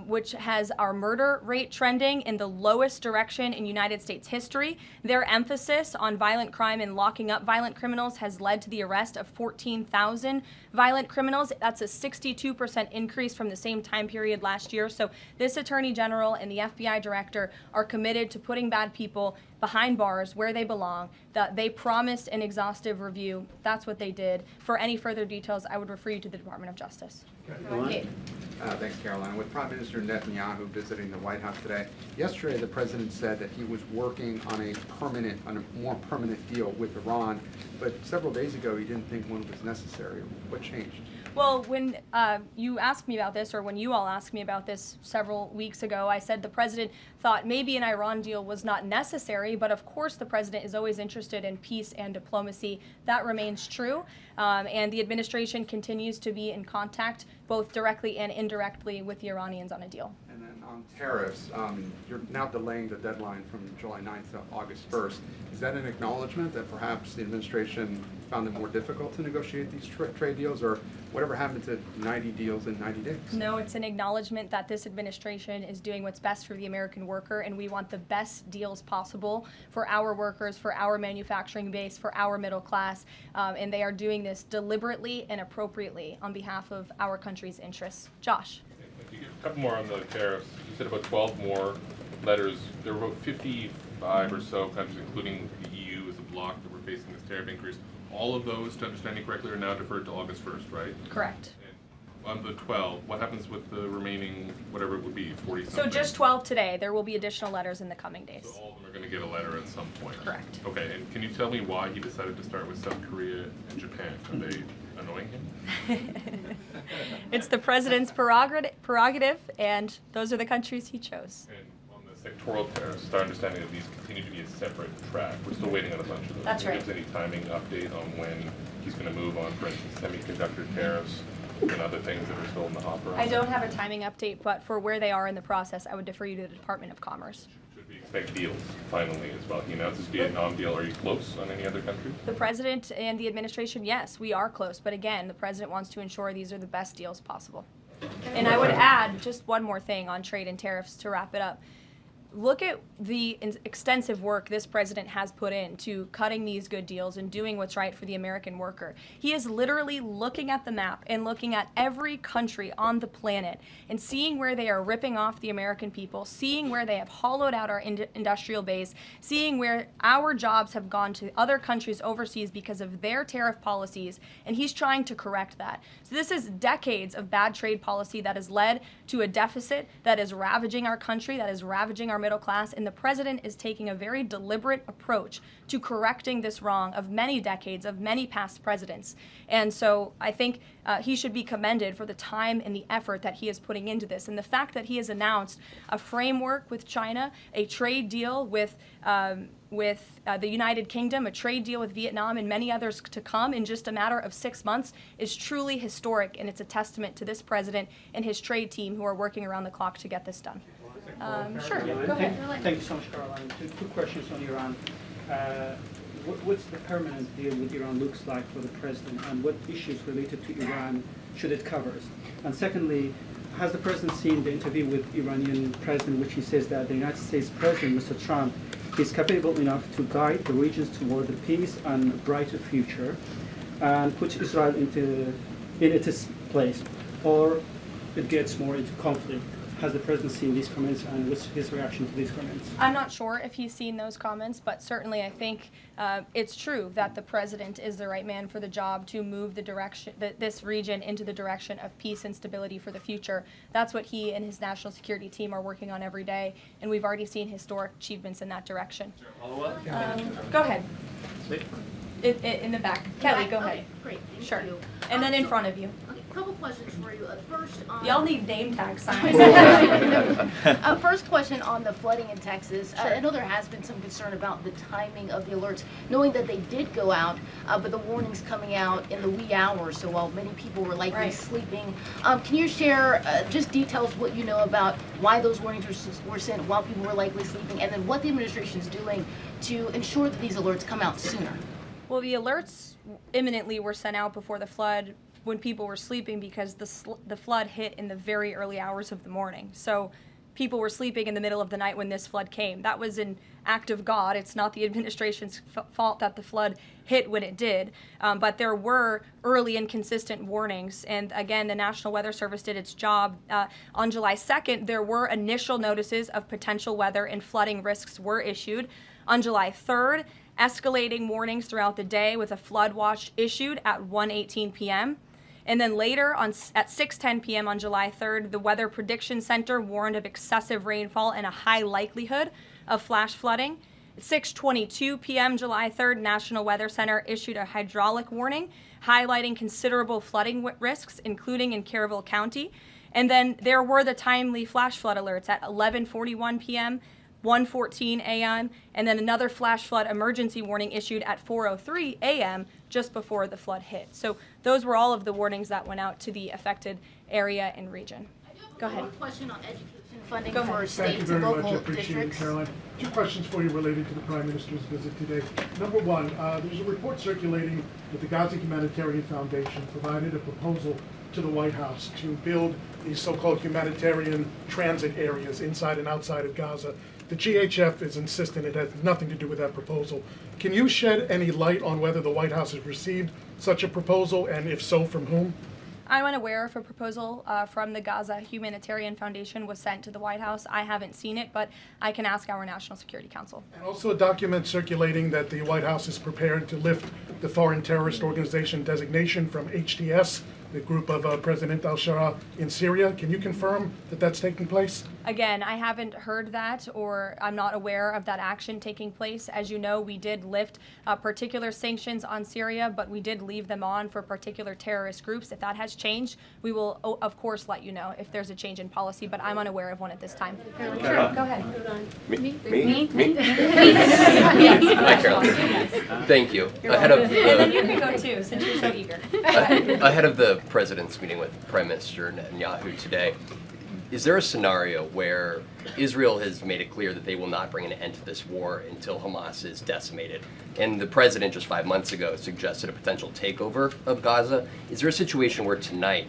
which has our murder rate trending in the lowest direction in United States history. Their emphasis on violent crime and locking up violent criminals has led to the arrest of 14,000 violent criminals. That's a 62% increase from the same time period last year. So this Attorney General and the FBI Director are committed to putting bad people behind bars where they belong. They promised an exhaustive review. That's what they did. For any further details, I would refer you to the Department of Justice. Thanks, Caroline. With Prime Minister Netanyahu visiting the White House today, yesterday the president said that he was working on a more permanent deal with Iran, but several days ago he didn't think one was necessary. What changed? Well, when you asked me about this, or when you all asked me about this several weeks ago, I said the president thought maybe an Iran deal was not necessary, but of course the president is always interested in peace and diplomacy. That remains true, and the administration continues to be in contact, both directly and indirectly, with the Iranians on a deal. And then on tariffs, you're now delaying the deadline from July 9th to August 1st. Is that an acknowledgement that perhaps the administration found it more difficult to negotiate these trade deals, or whatever happened to 90 deals in 90 days? No, it's an acknowledgement that this administration is doing what's best for the American worker, and we want the best deals possible for our workers, for our manufacturing base, for our middle class, and they are doing this deliberately and appropriately on behalf of our country's interests. Josh. A couple more on the tariffs. You said about 12 more letters. There were about 55 or so countries, including the EU as a bloc, that were facing this tariff increase. All of those, to understand you correctly, are now deferred to August 1st, right? Correct. And on the 12, what happens with the remaining, whatever it would be, 40 something? So just 12 today. There will be additional letters in the coming days. So all of them are going to get a letter at some point? Correct. Okay, and can you tell me why he decided to start with South Korea and Japan? Are they annoying him? It's the president's prerogative, and those are the countries he chose. And on the sectoral tariffs, it's our understanding that these continue to be a separate track. We're still waiting on a bunch of those. That's right. Can you give us any timing update on when he's going to move on, for instance, semiconductor tariffs and other things that are still in the hopper? I don't have a timing update, but for where they are in the process, I would defer you to the Department of Commerce. Should we expect deals finally as well? He announced his Vietnam deal. Are you close on any other countries? The president and the administration, yes, we are close. But again, the president wants to ensure these are the best deals possible. And I would add just one more thing on trade and tariffs to wrap it up. Look at the extensive work this president has put into cutting these good deals and doing what's right for the American worker. He is literally looking at the map and looking at every country on the planet and seeing where they are ripping off the American people, seeing where they have hollowed out our industrial base, seeing where our jobs have gone to other countries overseas because of their tariff policies, and he's trying to correct that. So this is decades of bad trade policy that has led to a deficit that is ravaging our country, that is ravaging our middle class, and the president is taking a very deliberate approach to correcting this wrong of many decades, of many past presidents. And so I think he should be commended for the time and the effort that he is putting into this. And the fact that he has announced a framework with China, a trade deal with the United Kingdom, a trade deal with Vietnam, and many others to come in just a matter of 6 months is truly historic, and it's a testament to this president and his trade team who are working around the clock to get this done. Sure, go ahead. Thank you so much, Caroline. Two questions on Iran. What's the permanent deal with Iran looks like for the president, and what issues related to Iran should it cover? And secondly, has the president seen the interview with Iranian president, which he says that the United States president, Mr. Trump, is capable enough to guide the regions toward a peace and a brighter future, and put Israel in its place, or it gets more into conflict? Has the president seen these comments, and what's his reaction to these comments? I'm not sure if he's seen those comments, but certainly I think it's true that the president is the right man for the job to move the direction, this region into the direction of peace and stability for the future. That's what he and his national security team are working on every day, and we've already seen historic achievements in that direction. Go ahead. In the back. Kelly, go ahead. Okay, great. Thank Sure. you. And then in front of you. Okay, a couple questions for you. First, Y'all need name tag signs. First question on the flooding in Texas. I know there has been some concern about the timing of the alerts, knowing that they did go out, but the warnings coming out in the wee hours, so while many people were likely sleeping. Can you share just details what you know about why those warnings were sent while people were likely sleeping, and then what the administration is doing to ensure that these alerts come out sooner? Well, the alerts imminently were sent out before the flood when people were sleeping, because the flood hit in the very early hours of the morning. So people were sleeping in the middle of the night when this flood came. That was an act of God. It's not the administration's fault that the flood hit when it did. But there were early and consistent warnings. And again, the National Weather Service did its job. On July 2nd, there were initial notices of potential weather and flooding risks were issued. On July 3rd, escalating warnings throughout the day with a flood watch issued at 1:18 p.m. And then later at 6:10 p.m. on July 3rd, the Weather Prediction Center warned of excessive rainfall and a high likelihood of flash flooding. At 6:22 p.m. July 3rd, National Weather Center issued a hydraulic warning highlighting considerable flooding risks, including in Caryville County. And then there were the timely flash flood alerts at 11:41 p.m., 1:14 a.m., and then another flash flood emergency warning issued at 4:03 a.m. just before the flood hit. So those were all of the warnings that went out to the affected area and region. Go ahead. One question on education funding Go for ahead. states and local Thank you very much. I appreciate it, districts. Caroline. Two questions for you related to the Prime Minister's visit today. Number one, there's a report circulating that the Gaza Humanitarian Foundation provided a proposal to the White House to build these so-called humanitarian transit areas inside and outside of Gaza. The GHF is insistent it has nothing to do with that proposal. Can you shed any light on whether the White House has received such a proposal, and if so, from whom? I'm unaware if a proposal from the Gaza Humanitarian Foundation was sent to the White House. I haven't seen it, but I can ask our National Security Council. And also a document circulating that the White House is prepared to lift the Foreign Terrorist Organization designation from HTS the group of President al-Shara in Syria. Can you confirm that that's taking place? Again, I haven't heard that, or I'm not aware of that action taking place. As you know, we did lift particular sanctions on Syria, but we did leave them on for particular terrorist groups. If that has changed, we will, of course, let you know if there's a change in policy, but I'm unaware of one at this time. Sure, go ahead. Me? Hi, Caroline. Thank you. Ahead of and then you can go too, since you're so eager. ahead of the president's meeting with Prime Minister Netanyahu today, is there a scenario where Israel has made it clear that they will not bring an end to this war until Hamas is decimated? And the president just 5 months ago suggested a potential takeover of Gaza. Is there a situation where tonight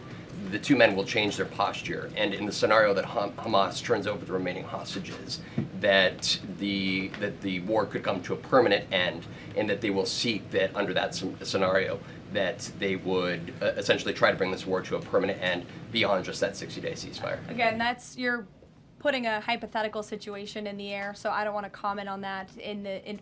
the two men will change their posture, and in the scenario that Hamas turns over the remaining hostages, that the war could come to a permanent end, and that they will seek that under that scenario that they would essentially try to bring this war to a permanent end beyond just that 60-day ceasefire? Again, you're putting a hypothetical situation in the air, so I don't want to comment on that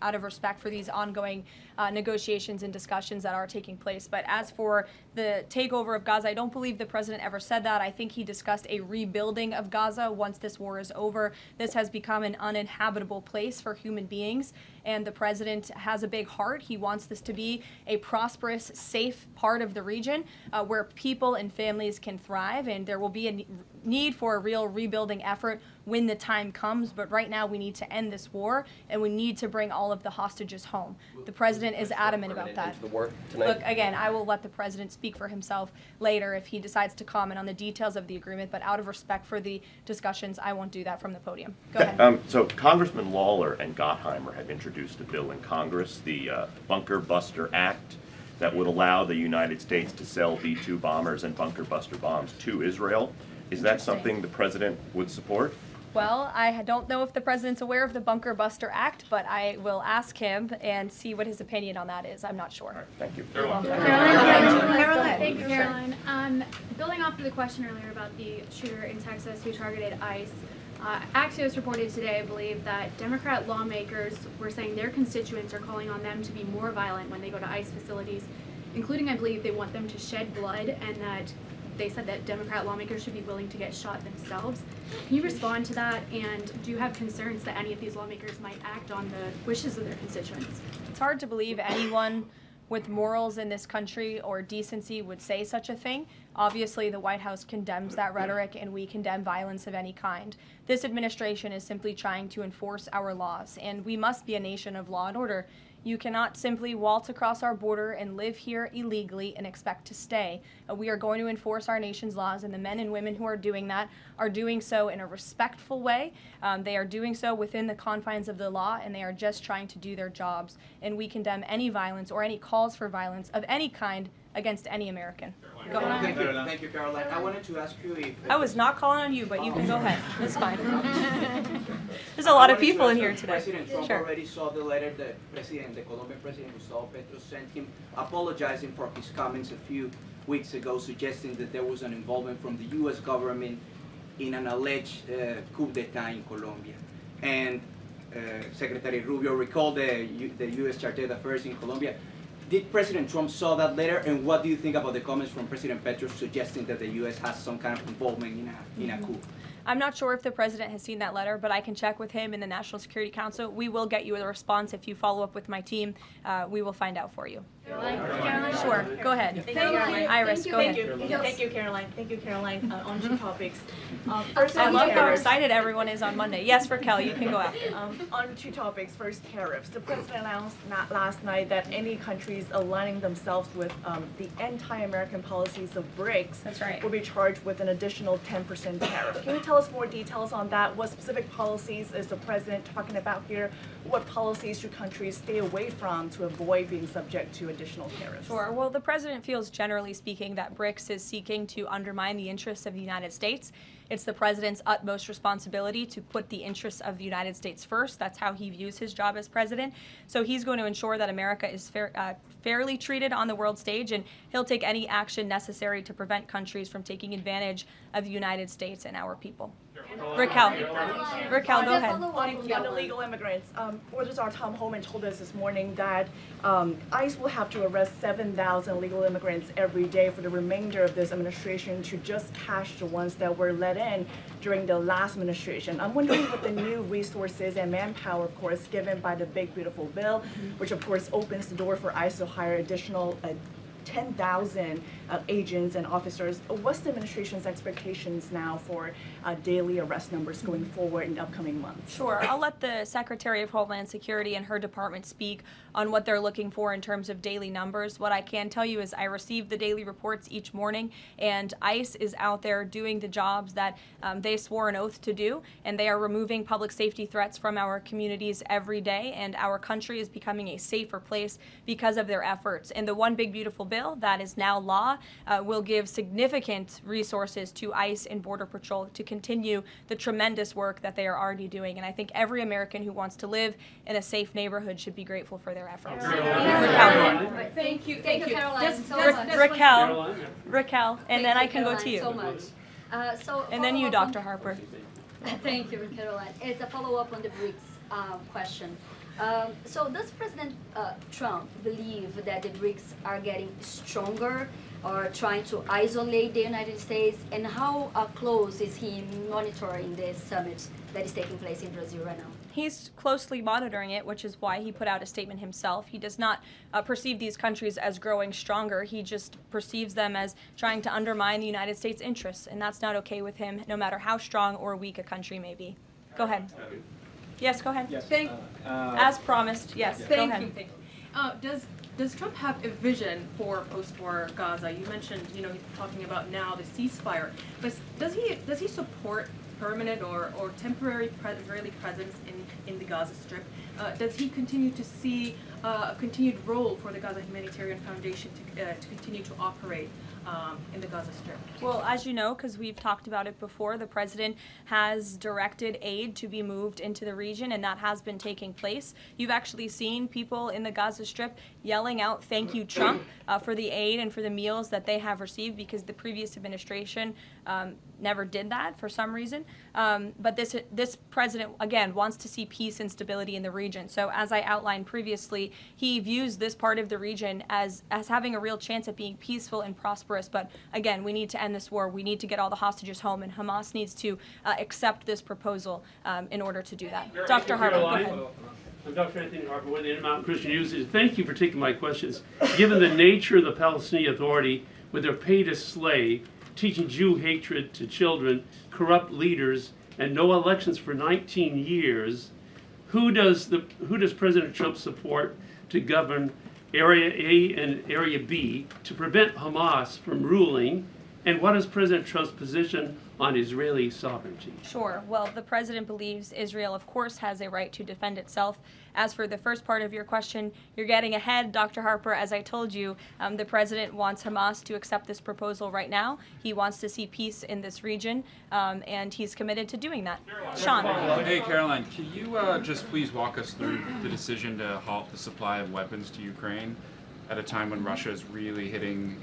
out of respect for these ongoing negotiations and discussions that are taking place. But as for the takeover of Gaza, I don't believe the president ever said that. I think he discussed a rebuilding of Gaza once this war is over. This has become an uninhabitable place for human beings, and the president has a big heart. He wants this to be a prosperous, safe part of the region where people and families can thrive, and there will be a need for a real rebuilding effort when the time comes. But right now we need to end this war, and we need to bring all of the hostages home. The president is adamant about that. Look, again, I will let the president speak for himself later if he decides to comment on the details of the agreement, but out of respect for the discussions, I won't do that from the podium. Go ahead. So Congressman Lawler and Gottheimer have introduced a bill in Congress, the Bunker Buster Act, that would allow the United States to sell B-2 bombers and bunker buster bombs to Israel. Is that something the president would support? Well, I don't know if the president's aware of the Bunker Buster Act, but I will ask him and see what his opinion on that is. I'm not sure. Right, thank you. Caroline. Thank you, Caroline. Building off of the question earlier about the shooter in Texas who targeted ICE, Axios reported today, I believe, that Democrat lawmakers were saying their constituents are calling on them to be more violent when they go to ICE facilities, including, I believe, they want them to shed blood, and that they said that Democrat lawmakers should be willing to get shot themselves. Can you respond to that, and do you have concerns that any of these lawmakers might act on the wishes of their constituents? It's hard to believe anyone with morals in this country or decency would say such a thing. Obviously, the White House condemns that rhetoric, and we condemn violence of any kind. This administration is simply trying to enforce our laws, and we must be a nation of law and order. You cannot simply waltz across our border and live here illegally and expect to stay. We are going to enforce our nation's laws, and the men and women who are doing that are doing so in a respectful way. They are doing so within the confines of the law, and they are just trying to do their jobs. And we condemn any violence or any calls for violence of any kind against any American. Go ahead. Thank you, Caroline. I wanted to ask you if... I was not calling on you, but you can go ahead. It's fine. There's a lot of people in here today. President Trump already saw the letter that the Colombian President Gustavo Petro sent him, apologizing for his comments a few weeks ago, suggesting that there was an involvement from the U.S. government in an alleged coup d'etat in Colombia. And Secretary Rubio recalled the U.S. Chargé d'Affaires in Colombia. Did President Trump saw that letter, and what do you think about the comments from President Petro suggesting that the U.S. has some kind of involvement in a coup? I'm not sure if the president has seen that letter, but I can check with him in the National Security Council. We will get you a response if you follow up with my team. We will find out for you. Caroline. Sure, go ahead. Thank you. Iris, go ahead. Thank you, Caroline. Thank you, Caroline. On two topics. First, I love how excited everyone is on Monday. Yes, Raquel, you can go after. On two topics. First, tariffs. The president announced last night that any countries aligning themselves with the anti-American policies of BRICS That's right. will be charged with an additional 10% tariff. Can you tell us more details on that? What specific policies is the president talking about here? What policies should countries stay away from to avoid being subject to additional tariffs? Sure. Well, the president feels, generally speaking, that BRICS is seeking to undermine the interests of the United States. It's the president's utmost responsibility to put the interests of the United States first. That's how he views his job as president. So he's going to ensure that America is fairly treated on the world stage, and he'll take any action necessary to prevent countries from taking advantage of the United States and our people. Raquel, go ahead. On the illegal immigrants, Registrar Tom Homan told us this morning that ICE will have to arrest 7,000 illegal immigrants every day for the remainder of this administration to just catch the ones that were let in during the last administration. I'm wondering what the new resources and manpower, of course, given by the big, beautiful bill, which of course opens the door for ICE to hire additional 10,000 agents and officers. What's the administration's expectations now for daily arrest numbers going forward in upcoming months? Sure. I'll let the Secretary of Homeland Security and her department speak on what they're looking for in terms of daily numbers. What I can tell you is I receive the daily reports each morning, and ICE is out there doing the jobs that they swore an oath to do, and they are removing public safety threats from our communities every day, and our country is becoming a safer place because of their efforts. And the One Big Beautiful Bill that is now law will give significant resources to ICE and Border Patrol to continue the tremendous work that they are already doing. And I think every American who wants to live in a safe neighborhood should be grateful for their efforts. Thank you, Karoline, so much. Raquel, and then I can go to you. So much. And then you, Dr. Harper. Thank you, Karoline. It's a follow-up on the BRICS question. So does President Trump believe that the BRICS are getting stronger or trying to isolate the United States? And how close is he monitoring this summit that is taking place in Brazil right now? He's closely monitoring it, which is why he put out a statement himself. He does not perceive these countries as growing stronger. He just perceives them as trying to undermine the United States' interests, and that's not okay with him, no matter how strong or weak a country may be. Go ahead. Yes, go ahead. Yes. As promised, yes, go ahead. Thank you. Does Trump have a vision for post-war Gaza? You mentioned, he's talking about now the ceasefire, but does he support permanent or temporary Israeli presence in the Gaza Strip? Does he continue to see a continued role for the Gaza Humanitarian Foundation to continue to operate in the Gaza Strip? Well, as you know, because we've talked about it before, the president has directed aid to be moved into the region, and that has been taking place. You've actually seen people in the Gaza Strip yelling out, "Thank you, Trump," for the aid and for the meals that they have received, because the previous administration never did that for some reason. But this president, again, wants to see peace and stability in the region. So as I outlined previously, he views this part of the region as having a real chance at being peaceful and prosperous. But again, we need to end this war. We need to get all the hostages home, and Hamas needs to accept this proposal in order to do that. Dr. Harper, go ahead. I'm Dr. Anthony Harper with the Intermountain Christian University. Thank you for taking my questions. Given the nature of the Palestinian Authority, with their pay to slay, teaching Jew hatred to children, corrupt leaders, and no elections for 19 years, who does President Trump support to govern Area A and Area B to prevent Hamas from ruling? And what is President Trump's position on Israeli sovereignty? Sure. Well, the president believes Israel, of course, has a right to defend itself. As for the first part of your question, you're getting ahead, Dr. Harper. As I told you, the president wants Hamas to accept this proposal right now. He wants to see peace in this region, and he's committed to doing that. Sean. Hey, Caroline, can you just please walk us through the decision to halt the supply of weapons to Ukraine at a time when Russia is really hitting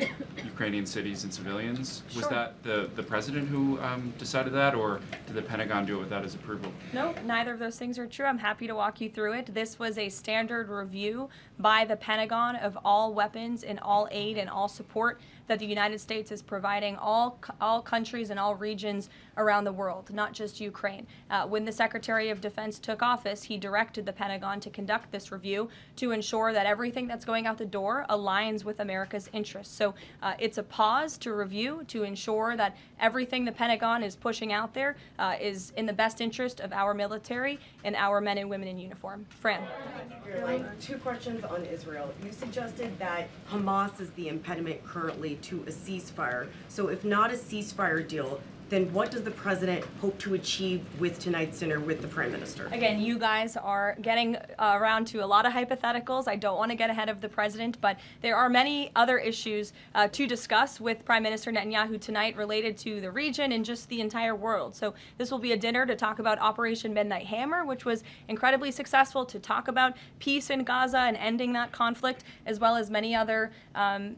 Ukrainian cities and civilians? Was that the president who decided that, or did the Pentagon do it without his approval? No, neither of those things are true. I'm happy to walk you through it. This was a standard review by the Pentagon of all weapons and all aid and all support that the United States is providing all countries and all regions around the world, not just Ukraine. When the Secretary of Defense took office, he directed the Pentagon to conduct this review to ensure that everything that's going out the door aligns with America's interests. So it's a pause to review to ensure that everything the Pentagon is pushing out there is in the best interest of our military and our men and women in uniform. Fran. Two questions on Israel. You suggested that Hamas is the impediment currently to a ceasefire. So if not a ceasefire deal, then what does the president hope to achieve with tonight's dinner with the prime minister? Again, you guys are getting around to a lot of hypotheticals. I don't want to get ahead of the president, but there are many other issues to discuss with Prime Minister Netanyahu tonight related to the region and just the entire world. So this will be a dinner to talk about Operation Midnight Hammer, which was incredibly successful, to talk about peace in Gaza and ending that conflict, as well as many other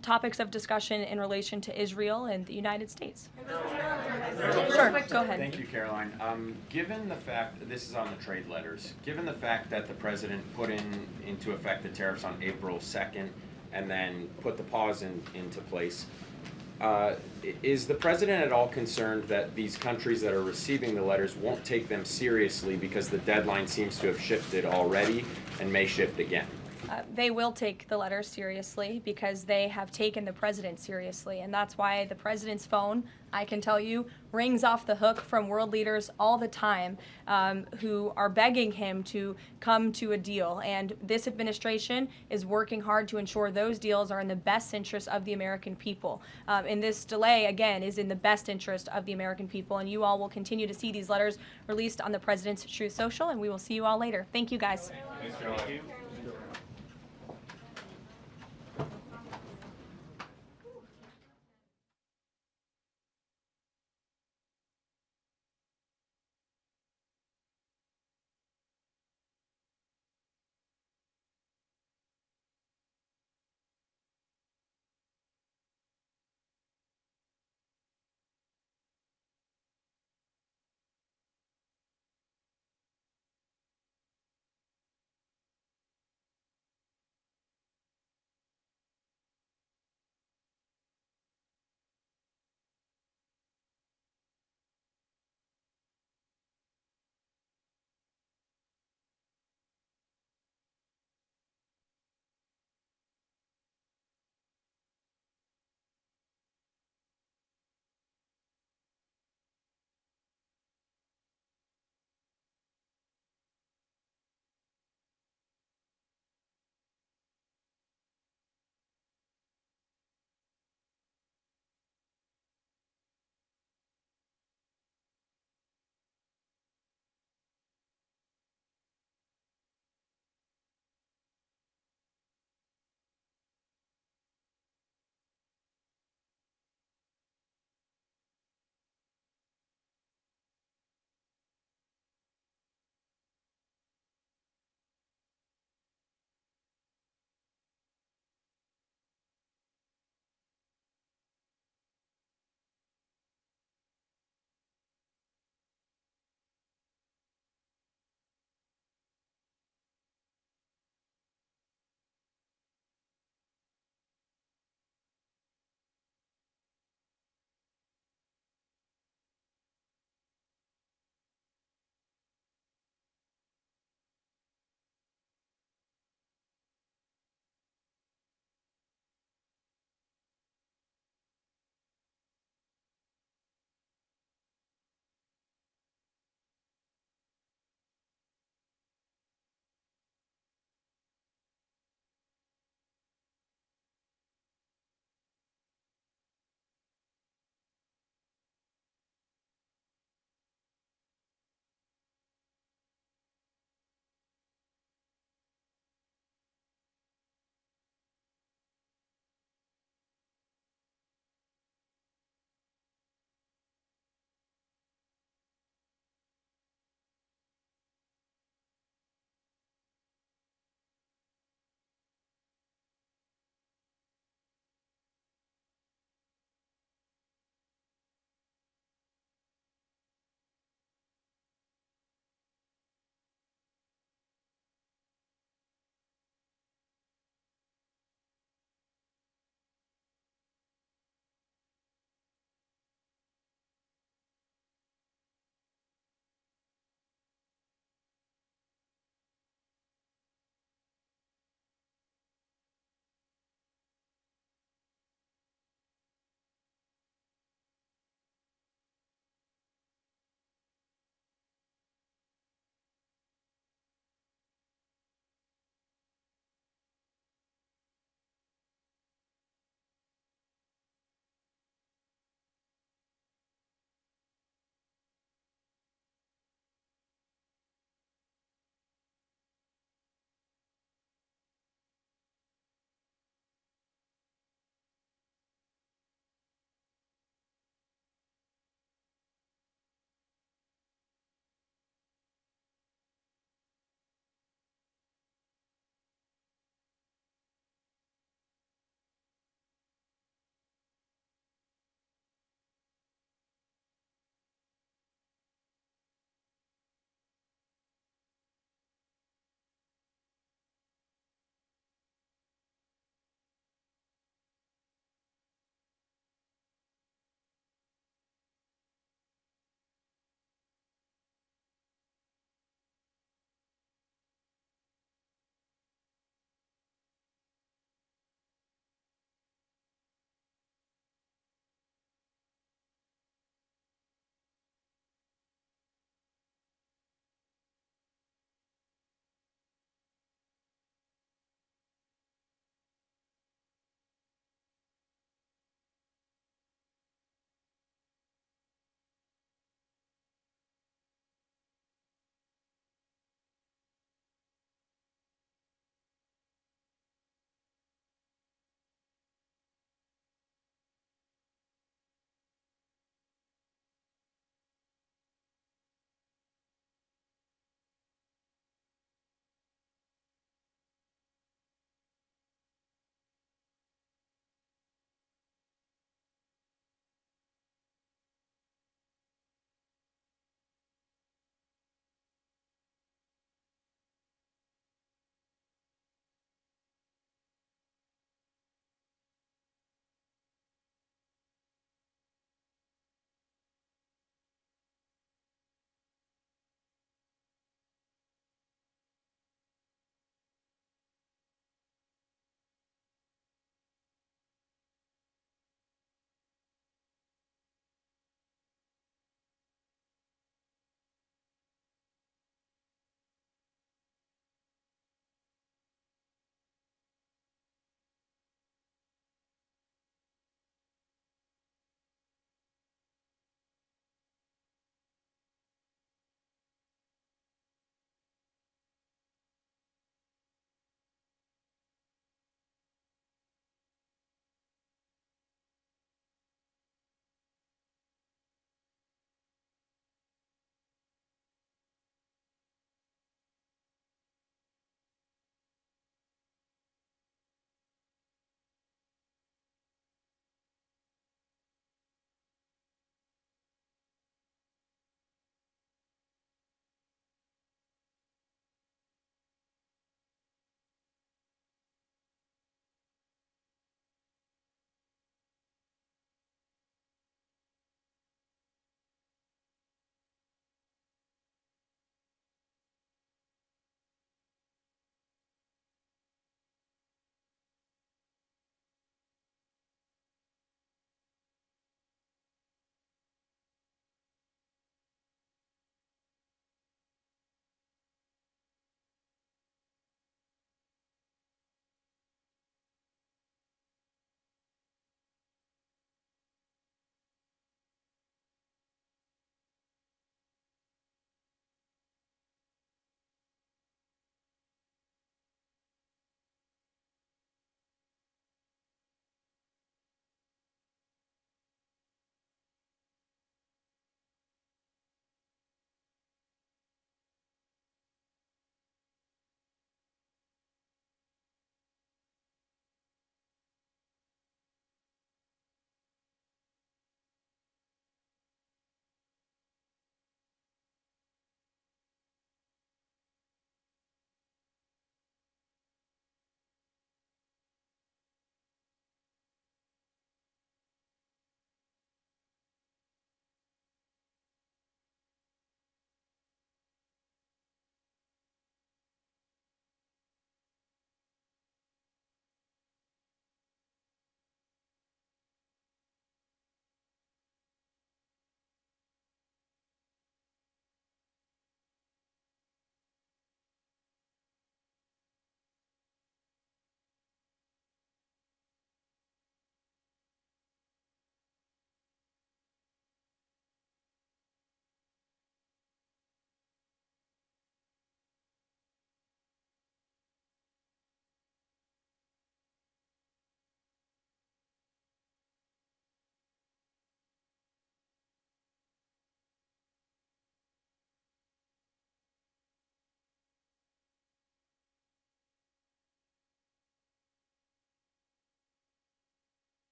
topics of discussion in relation to Israel and the United States. Sure, go ahead. Thank you, Caroline. Given the fact, this is on the trade letters, given the fact that the president put into effect the tariffs on April 2nd and then put the pause into place, is the president at all concerned that these countries that are receiving the letters won't take them seriously because the deadline seems to have shifted already and may shift again? They will take the letters seriously because they have taken the president seriously, and that's why the president's phone, I can tell you, rings off the hook from world leaders all the time who are begging him to come to a deal. And this administration is working hard to ensure those deals are in the best interest of the American people. And this delay, again, is in the best interest of the American people. And you all will continue to see these letters released on the president's Truth Social, and we will see you all later. Thank you, guys. Thanks, Caroline.